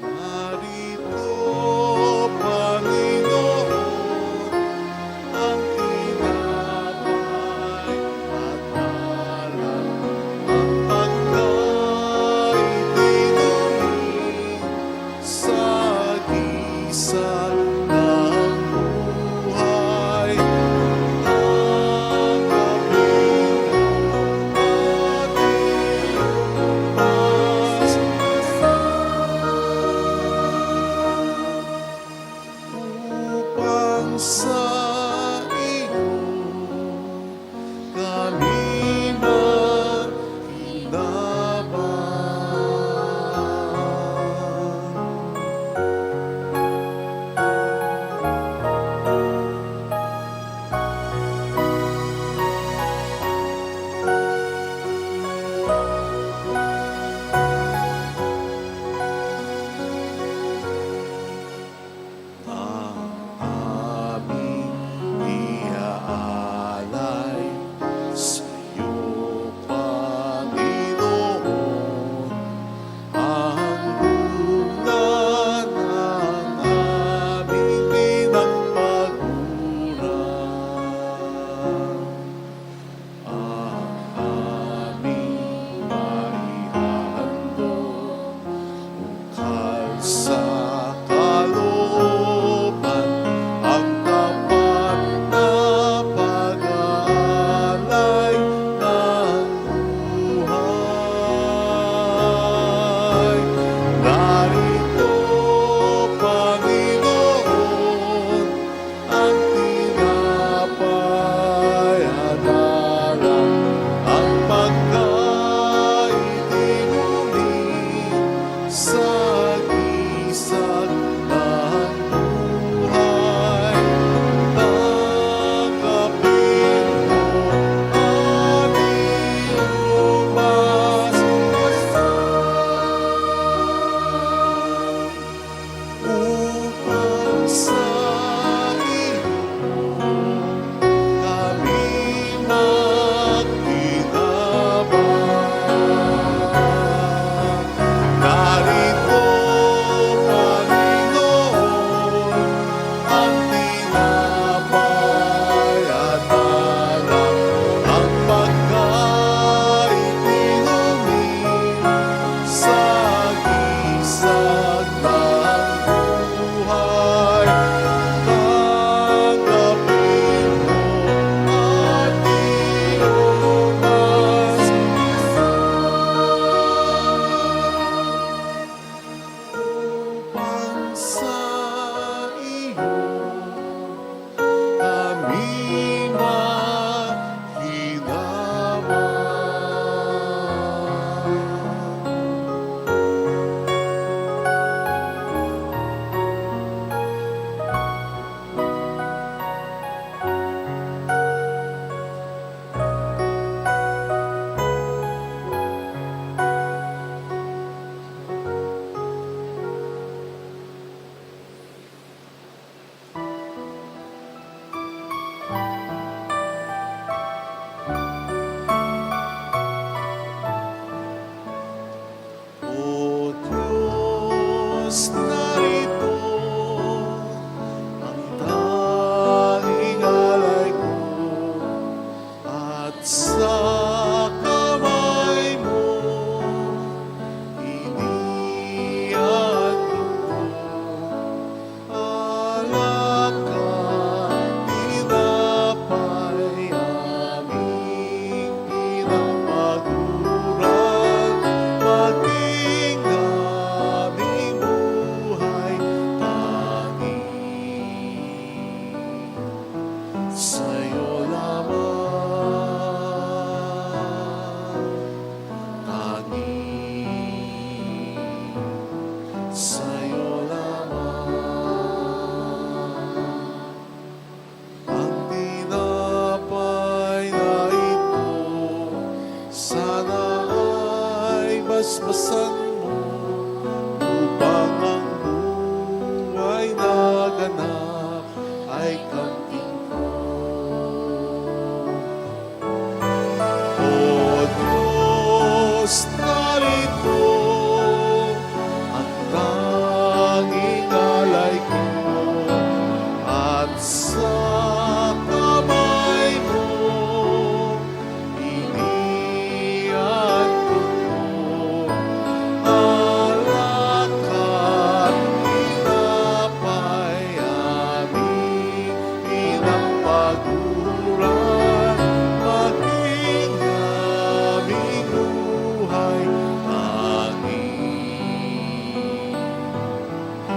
Narito, Panginoon, ang tinapay at alak, ang pagkain inumin sa gisag ng buhay. Ang gabing ating upang sa iyo kami makilaban. Ang aming sa'yo lamang, tanging sa'yo lamang. Ang tinapay na ito, sana ay basbasan mo, upang ang buhay na ganap ay kamting ko. O Diyos, narito ang tanging alay ko, at sa kamay mo inian ko alak at tinapay aming pinagpaguran, maging aming buhay tanging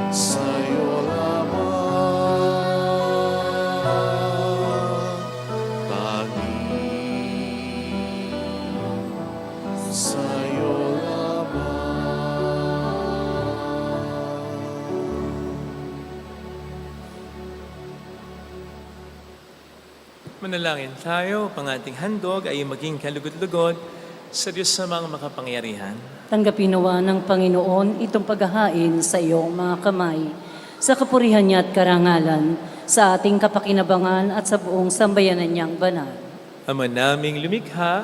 sa'yo lamang, tanging sa'yo lamang. Manalangin tayo, pang ating handog ay maging kalugod-lugod sa Diyos sa mga makapangyarihan. Tanggapin nawa ng Panginoon itong paghahain sa iyong mga kamay, sa kapurihan niya at karangalan, sa ating kapakinabangan at sa buong sambayanan niyang banal. Ama naming lumikha,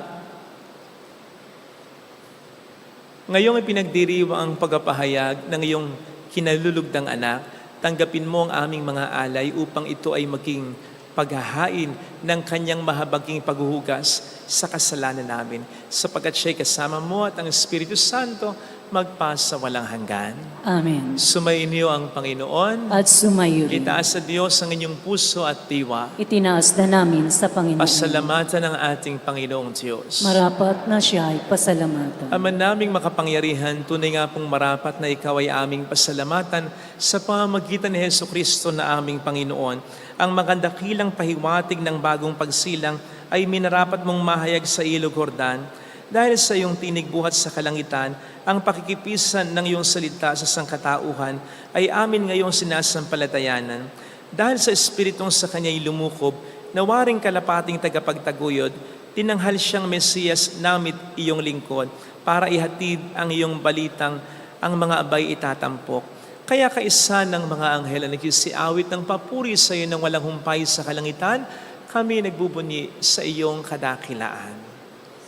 ngayong ipinagdiriwa ang pagpapahayag ng iyong kinalulugdang anak, tanggapin mo ang aming mga alay upang ito ay maging paghahain ng kanyang mahabaging paghuhugas sa kasalanan namin, sapagkat siya'y kasama mo at ang Espiritu Santo magpasa walang hanggan. Amen. Sumainyo ang Panginoon. At sumayo rin. Itaas sa Diyos ang inyong puso at diwa. Itinaas na namin sa Panginoon. Pasalamatan ng ating Panginoong Diyos. Marapat na siya ay pasalamatan. Ama naming makapangyarihan, tunay nga pong marapat na ikaw ay aming pasalamatan sa pamamagitan ni Jesucristo na aming Panginoon. Ang magandakilang pahiwatig ng bagong pagsilang ay minarapat mong mahayag sa Ilog Jordan. Dahil sa iyong tinig buhat sa kalangitan, ang pakikipisan ng iyong salita sa sangkatauhan ay amin ngayong sinasampalatayanan. Dahil sa Espiritong sa kanya'y lumukob, nawaring kalapating tagapagtaguyod, tinanghal siyang Mesiyas namit iyong lingkod para ihatid ang iyong balitang ang mga abay itatampok. Kaya kaisa ng mga anghel na nagsisiawit ng papuri sa iyo ng walang humpay sa kalangitan, kami nagbubunyi sa iyong kadakilaan.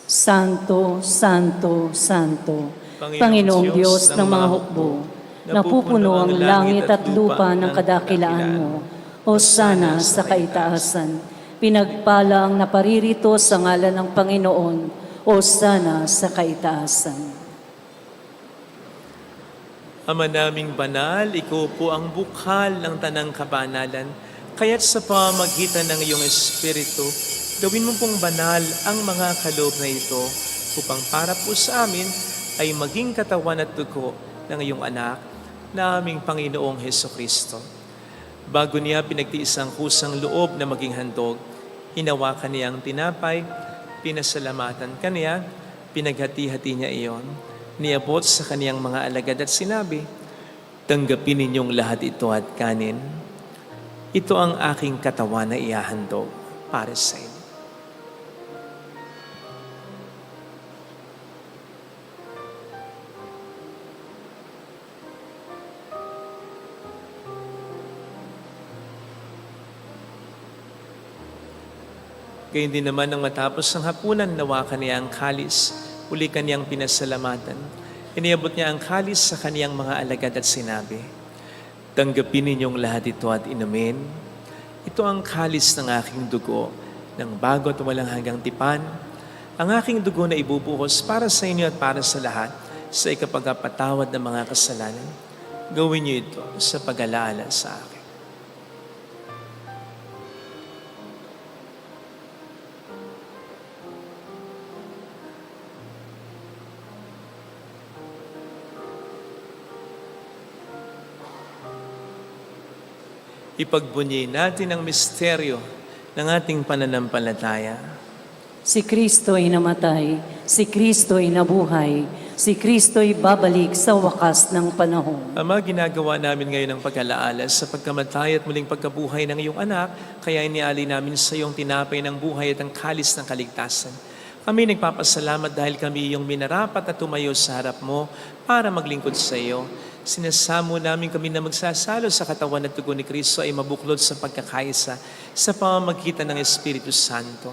Santo, Santo, Santo, Panginoong Diyos ng mga hukbo, napupuno ang langit at lupa ng kadakilaan mo. Hosana sa kaitaasan. Pinagpala ang naparirito sa ngalan ng Panginoon. Hosana sa kaitaasan. Ama naming banal, ikaw po ang bukal ng tanang kabanalan. Kaya't sa pamagitan ng iyong Espiritu, gawin mo pong banal ang mga kaloob na ito upang para po sa amin ay maging katawan at dugo ng iyong anak na aming Panginoong Hesukristo. Bago niya pinagtiis ang kusang loob na maging handog, hinawakan niya ang tinapay, pinasalamatan kaniya, pinaghati-hati niya iyon, niabot sa kaniyang mga alagad at sinabi, "Tanggapin ninyong lahat ito at kanin. Ito ang aking katawan na ihahandog para sa inyo." Gayun din naman nang matapos ang hapunan, nawakan niya ang kalis, uli kaniyang pinasalamatan. Iniabot niya ang kalis sa kaniyang mga alagad at sinabi, "Tanggapin ninyong lahat ito at inumin. Ito ang kalis ng aking dugo, ng bago at walang hanggang tipan. Ang aking dugo na ibubuhos para sa inyo at para sa lahat, sa ikapagpatawad ng mga kasalanan. Gawin niyo ito sa pag-alaala sa akin." Ipagbunyi natin ang misteryo ng ating pananampalataya. Si Kristo'y namatay, si Kristo'y nabuhay, si Kristo'y babalik sa wakas ng panahon. Ama, ginagawa namin ngayon ang pag-alaala sa pagkamatay at muling pagkabuhay ng iyong anak, kaya inialay namin sa iyong tinapay ng buhay at ang kalis ng kaligtasan. Kami nagpapasalamat dahil kami iyong minarapat at tumayo sa harap mo para maglingkod sa iyo. Sinasamo namin kami na magsasalo sa katawan at dugo ni Kristo ay mabuklod sa pagkakaisa sa pamamagitan ng Espiritu Santo.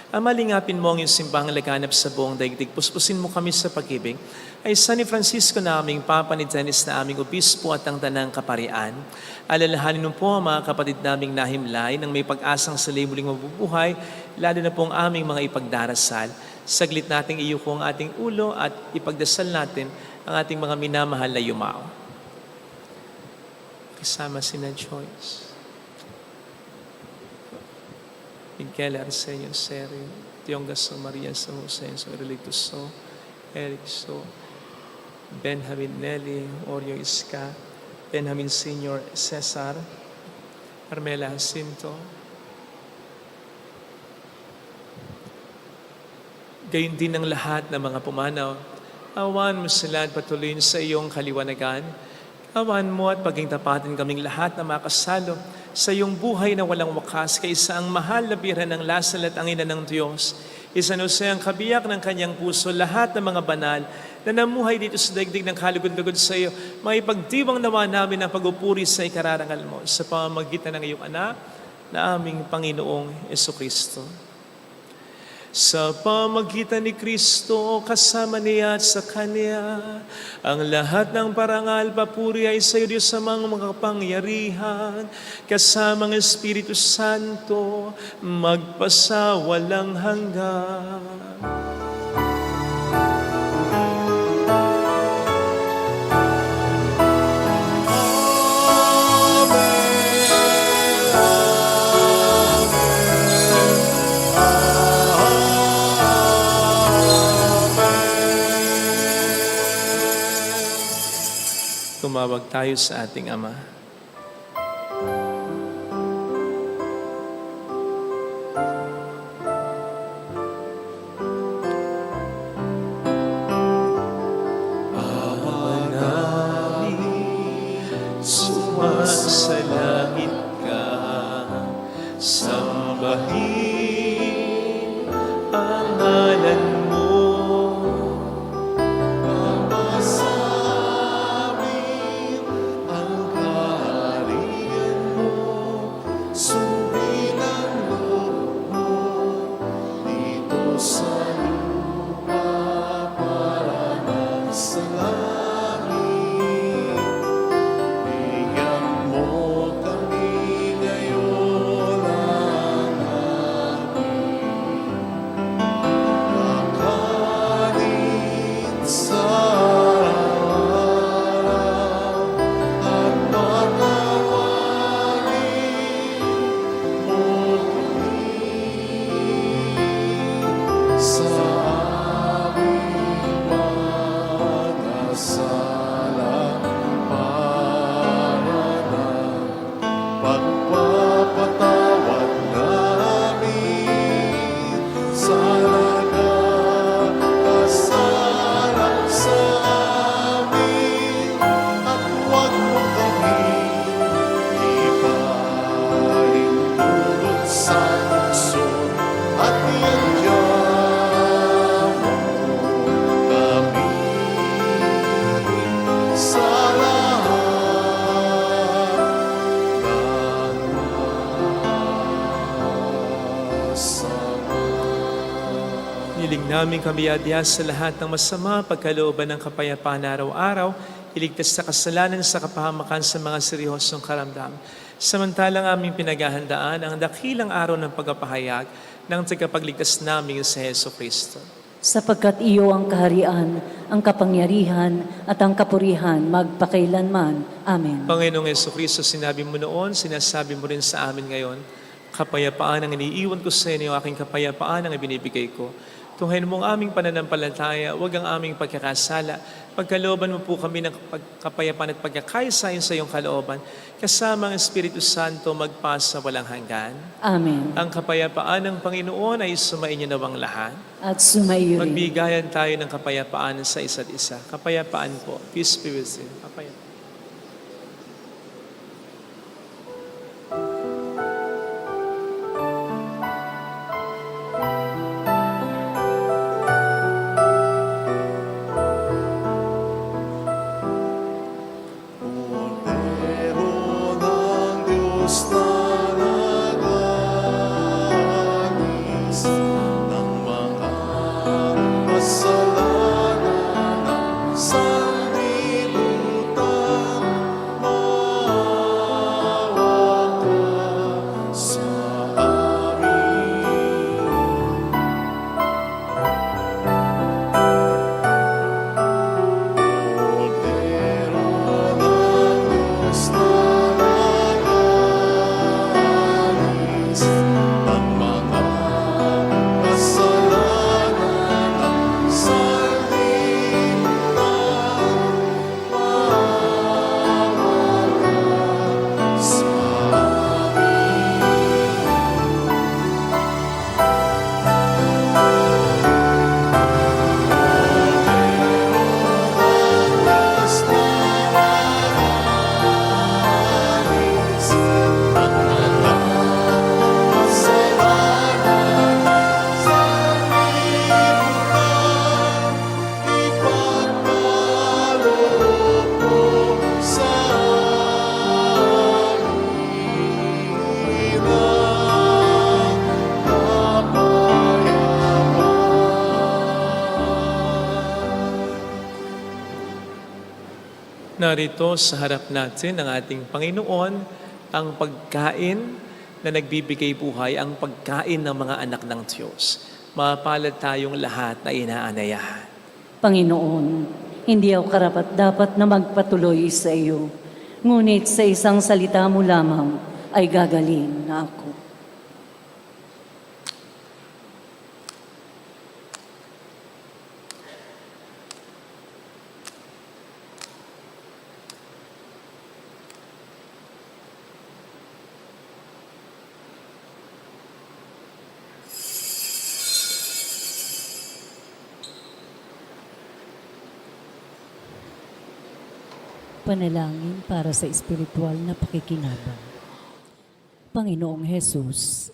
Ama, lingapin mo ang iyong simbahang laganap sa buong daigdig. Puspusin mo kami sa pag-ibig. Ay San ni Francisco na aming Papa, ni Dennis na aming obispo at ang tanang kaparian. Alalahanin mo po ang mga kapatid naming nahimlay nang may pag-asang sila muling mabubuhay, lalo na po ang aming mga ipagdarasal. Saglit nating iyuko ang ating ulo at ipagdasal natin ang ating mga minamahal na yumao. Kasama si na Joyce. Miguel Arsenio Serio, Tiongaso Maria San Jose, Relito So, Eric So, Benjamin Nelly, Oreo Iska, Benjamin Senior Cesar, Carmela Jacinto. Gayon din ang lahat ng mga pumanaw. Awan mo sila at patuloyin sa iyong kaliwanagan. Awan mo at paging tapatin kaming lahat na makasalo sa iyong buhay na walang wakas kay isang mahal na birhen ng lasal at ang ina ng Diyos. San Jose ang kabiyak ng kanyang puso, lahat ng mga banal na namuhay dito sa daigdig ng kalugod-lugod sa iyo, maipagdiwang nawa namin ang pag-upuri sa ikararangal mo sa pamamagitan ng iyong anak na aming Panginoong Jesucristo. Sa pamagitan ni Kristo, kasama niya at sa Kanya, ang lahat ng parangal, papuri ay sa iyo, Diyos amang makapangyarihan, kasama ng Espiritu Santo, magpasawalang hanggan. Tumawag tayo sa ating Ama. Ama namin, sumasalangit ka, sambahin ang ngalan mo. Hiling namin kami adya sa lahat ng masama, pagkalooban ng kapayapaan araw-araw, iligtas sa kasalanan sa kapahamakan sa mga seryosong karamdam. Samantalang aming pinaghahandaan ang dakilang araw ng pagpapahayag ng tagapagligtas namin sa Heso Kristo. Sapagkat iyo ang kaharian, ang kapangyarihan, at ang kapurihan magpakailanman. Amen. Panginoong Heso Kristo, sinabi mo noon, sinasabi mo rin sa amin ngayon, kapayapaan ang iniiwan ko sa inyo, aking kapayapaan ang ibinibigay ko. Tunghayin mo ang aming pananampalataya, huwag ang aming pagkakasala. Pagkalooban mo po kami ng kapayapaan at pagkakaisa sa iyong kalooban, kasama ang Espiritu Santo magpasa walang hanggan. Amen. Ang kapayapaan ng Panginoon ay sumainyo nawang lahat. At sumaiyo rin. Magbigayan tayo ng kapayapaan sa isa't isa. Kapayapaan po. Peace be with you. Kapayapaan. Kordero ng Diyos na nag-alis ng mga kasalanan ng sanlibutan, maawa ka sa amin. Kordero ng Diyos na nag-alis ng mga kasalanan ng sanlibutan, maawa ka sa Narito sa harap natin ang ating Panginoon, ang pagkain na nagbibigay buhay, ang pagkain ng mga anak ng Diyos. Mapalad tayong lahat na inaanayahan. Panginoon, hindi ako karapat-dapat na magpatuloy sa iyo. Ngunit sa isang salita mo lamang ay gagaling na ako. Panalangin para sa espiritual na pakikinabang. Panginoong Hesus,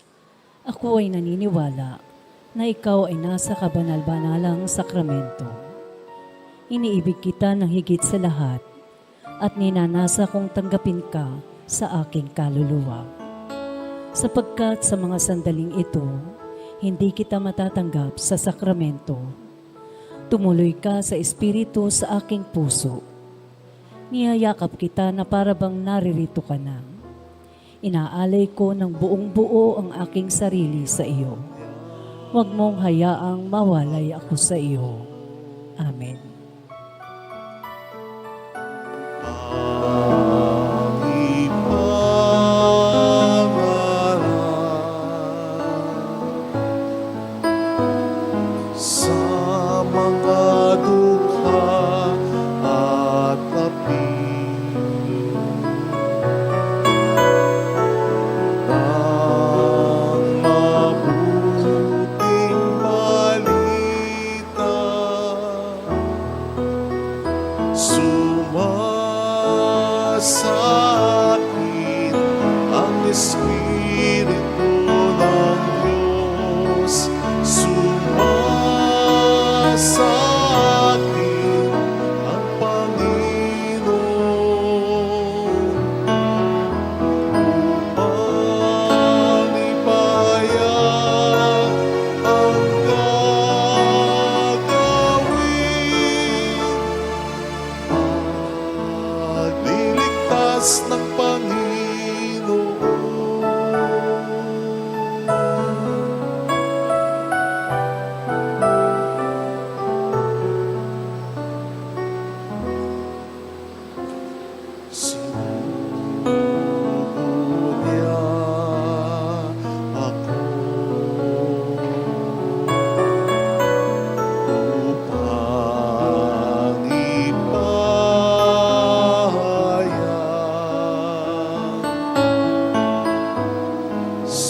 ako ay naniniwala na ikaw ay nasa kabanal-banalang sakramento. Iniibig kita ng higit sa lahat at ninanasa kong tanggapin ka sa aking kaluluwa. Sapagkat sa mga sandaling ito, hindi kita matatanggap sa sakramento. Tumuloy ka sa espiritu sa aking puso. Niyayakap kita na para bang naririto ka na. Inaalay ko ng buong buo ang aking sarili sa iyo. Huwag mong hayaang mawalay ako sa iyo. Amen. Sa mga dukha at api ng mabuting balita,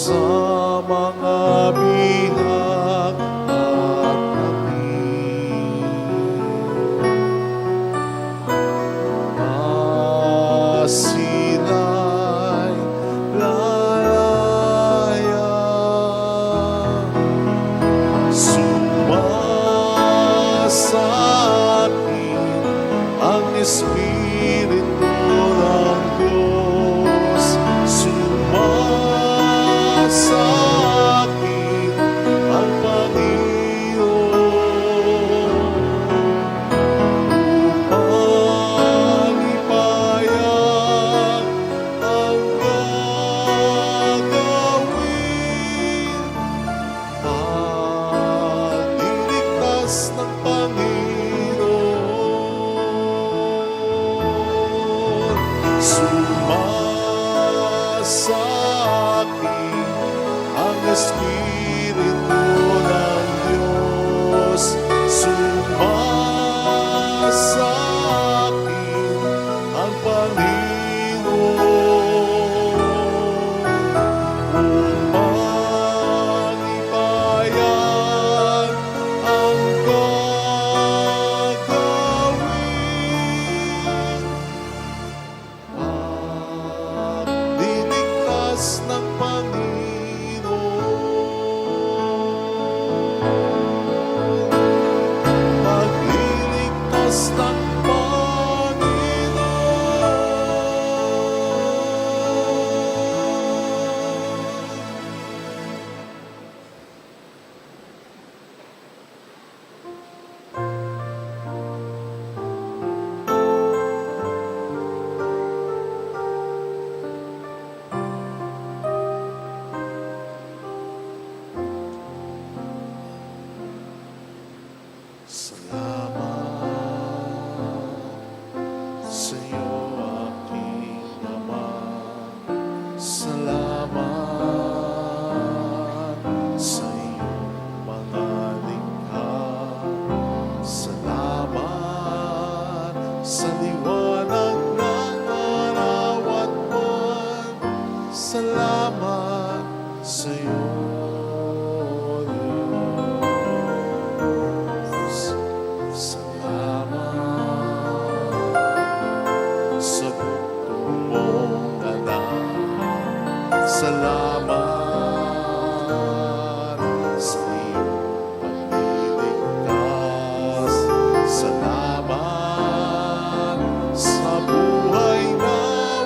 sa mga bihag at sila'y lalaya. Sumasakin ang Espiritu ng Diyos. Sumasakin ang Panginoon. Pag-ipayag ang gagawin. Pagliligtas ng Panginoon. Sumasakin ang Espiritu ng Diyos. Sumasakin ang Panginoon. Pag-ipayag ang gagawin. Pagliligtas ng Panginoon. Pagliligtas ng Panginoon. Salamat sa iyo, aking Ama. Salamat sa iyong mga likha. Salamat sa liwanag ng araw at buwan. Salamat sa iyo, Diyos. Salamat sa bugtong mong anak. Salamat sa iyong pagliligtas. Salamat sa buhay na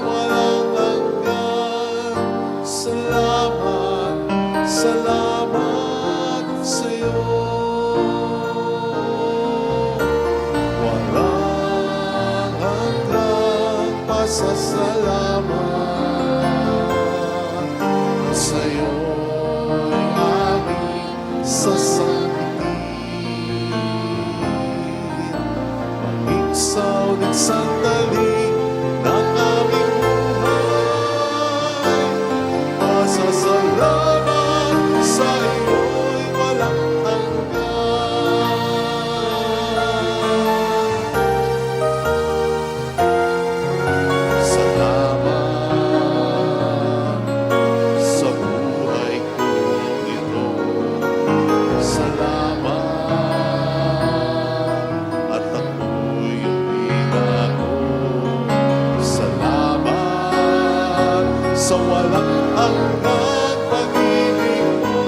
walang hanggan. Salamat, salamat sa iyo. Walang hanggang pasasalamat sa iyo'y aming sasabihin. Maging sa ulit sandali ng aming buhay, pasasalamat sa iyo'y walang hanggan. Salamat sa buhay kong ito. Salamat at ako'y uminago. Salamat sa walang hanggang pag-ibig mo.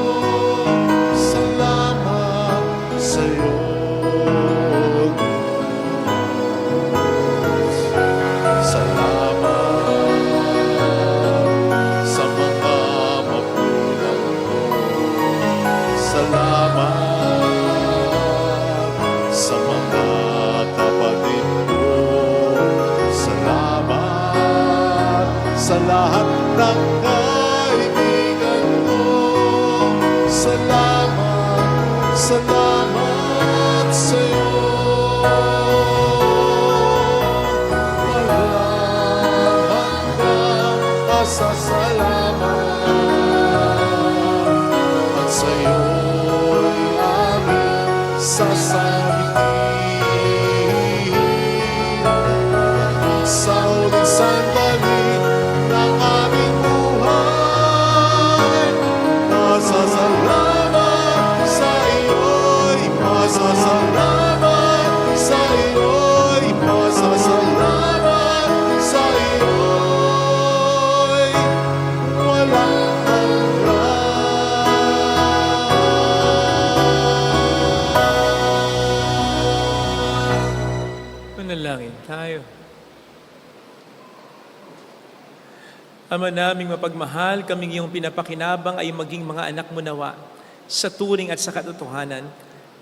Salamat sa iyo, salamat sa mga magulang ko. Salamat sa mga kapatid ko. Salamat sa lahat ng kaibigan ko. Salamat, salamat sa iyo. Walang hanggang pasasalamat at sa iyo'y aming sasabihin. Sa ulit sandali ng aming buhay, Ama naming mapagmahal, kaming iyong pinapakinabang ay maging mga anak mo nawa sa turing at sa katotohanan,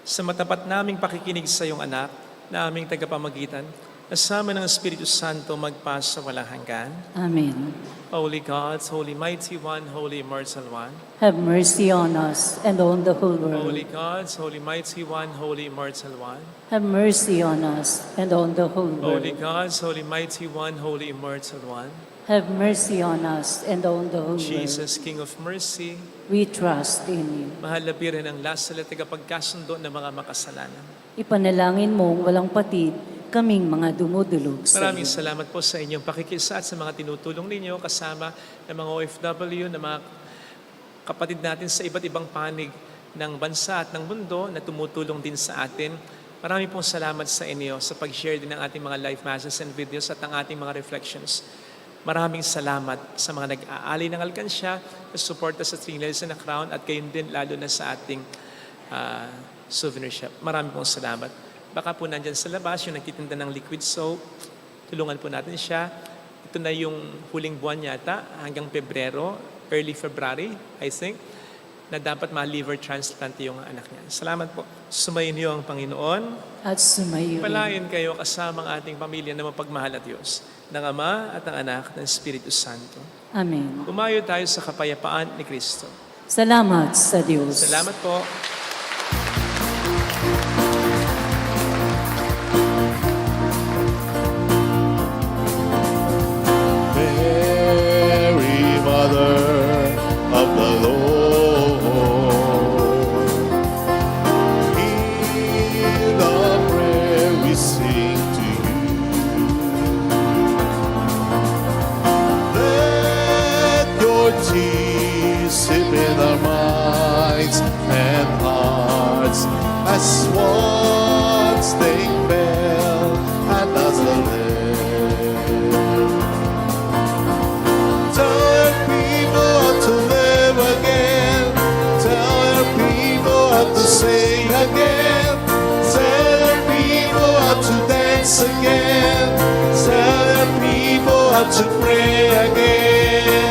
sa matapat naming pakikinig sa iyong anak na aming tagapamagitan, kasama ng Espiritu Santo magpas sa walang hanggan. Amen. Holy God, Holy Mighty One, Holy Immortal One. Have mercy on us and on the whole world. Holy God, Holy Mighty One, Holy Immortal One. Have mercy on us and on the whole Holy world. God, Holy Mighty One, Holy Immortal One. Have mercy on us and on the whole world. Jesus, King of Mercy, We trust in you. mahal na birin ang lasal at tagapagkasundo ng mga makasalanan. Ipanalangin mong walang patid kaming mga dumudulog sa Maraming iyo. salamat po sa inyong pakikisa at sa mga tinutulong ninyo kasama ng mga OFW, ng mga kapatid natin sa iba't ibang panig ng bansa at ng mundo na tumutulong din sa atin. Maraming pong salamat sa inyo sa pag-share din ng ating mga live masses and videos at ang ating mga reflections. Maraming salamat sa mga nag-aali ng alkansya, na suporta sa Three Nails and a Crown at gayon din lalo na sa ating souvenir shop. Maraming pong salamat. Baka po nandyan sa labas yung nagtitinda ng liquid soap. Tulungan po natin siya. Ito na yung huling buwan yata hanggang Pebrero, early February, I think, na dapat ma-liver transplant yung anak niya. Salamat po. Sumayin niyo ang Panginoon. At sumayo rin. Palayan kayo kasama ang ating pamilya na mapagmahal at Diyos, ng Ama at ng Anak ng Espiritu Santo. Amen. Umayo tayo sa kapayapaan ni Kristo. Salamat sa Diyos. Salamat po. Mary, Mother of the Lord, hear the prayer we sing to you. Let your tears sip in our minds and hearts as once they fell at Nazareth. Tell your people how to live again. Tell your people how to sing again. Tell your people how to dance again. Tell your people how to pray again.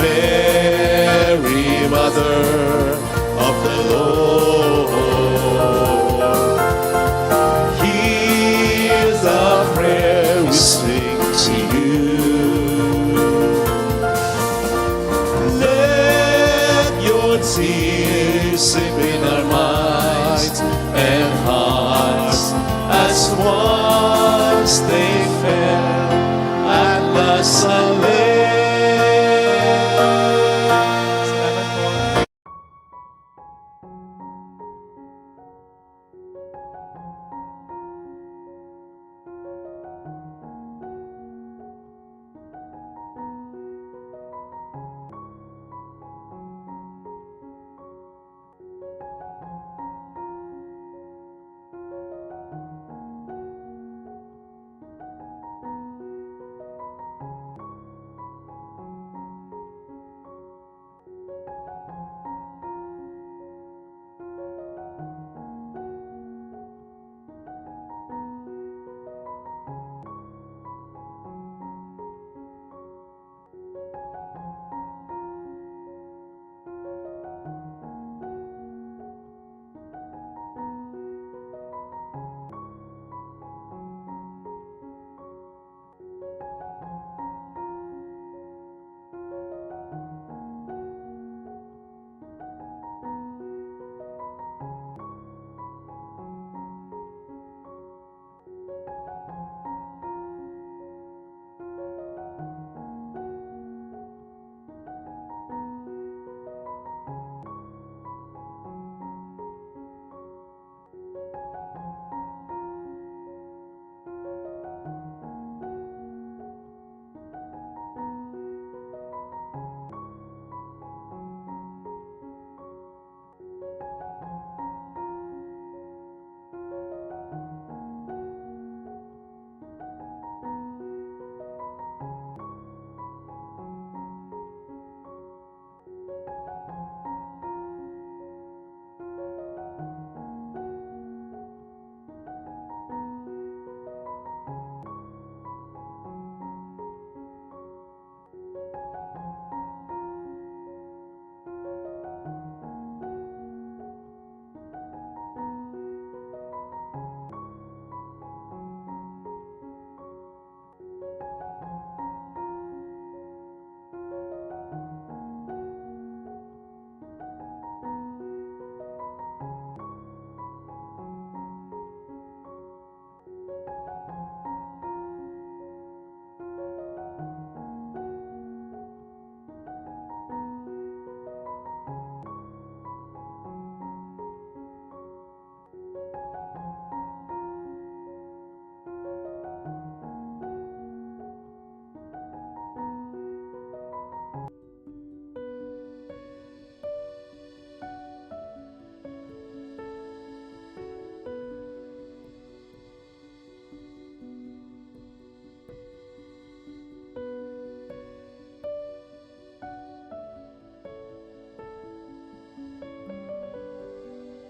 Mary, Mother of the Lord, hear the prayer we sing to you. Let your tears sip in our minds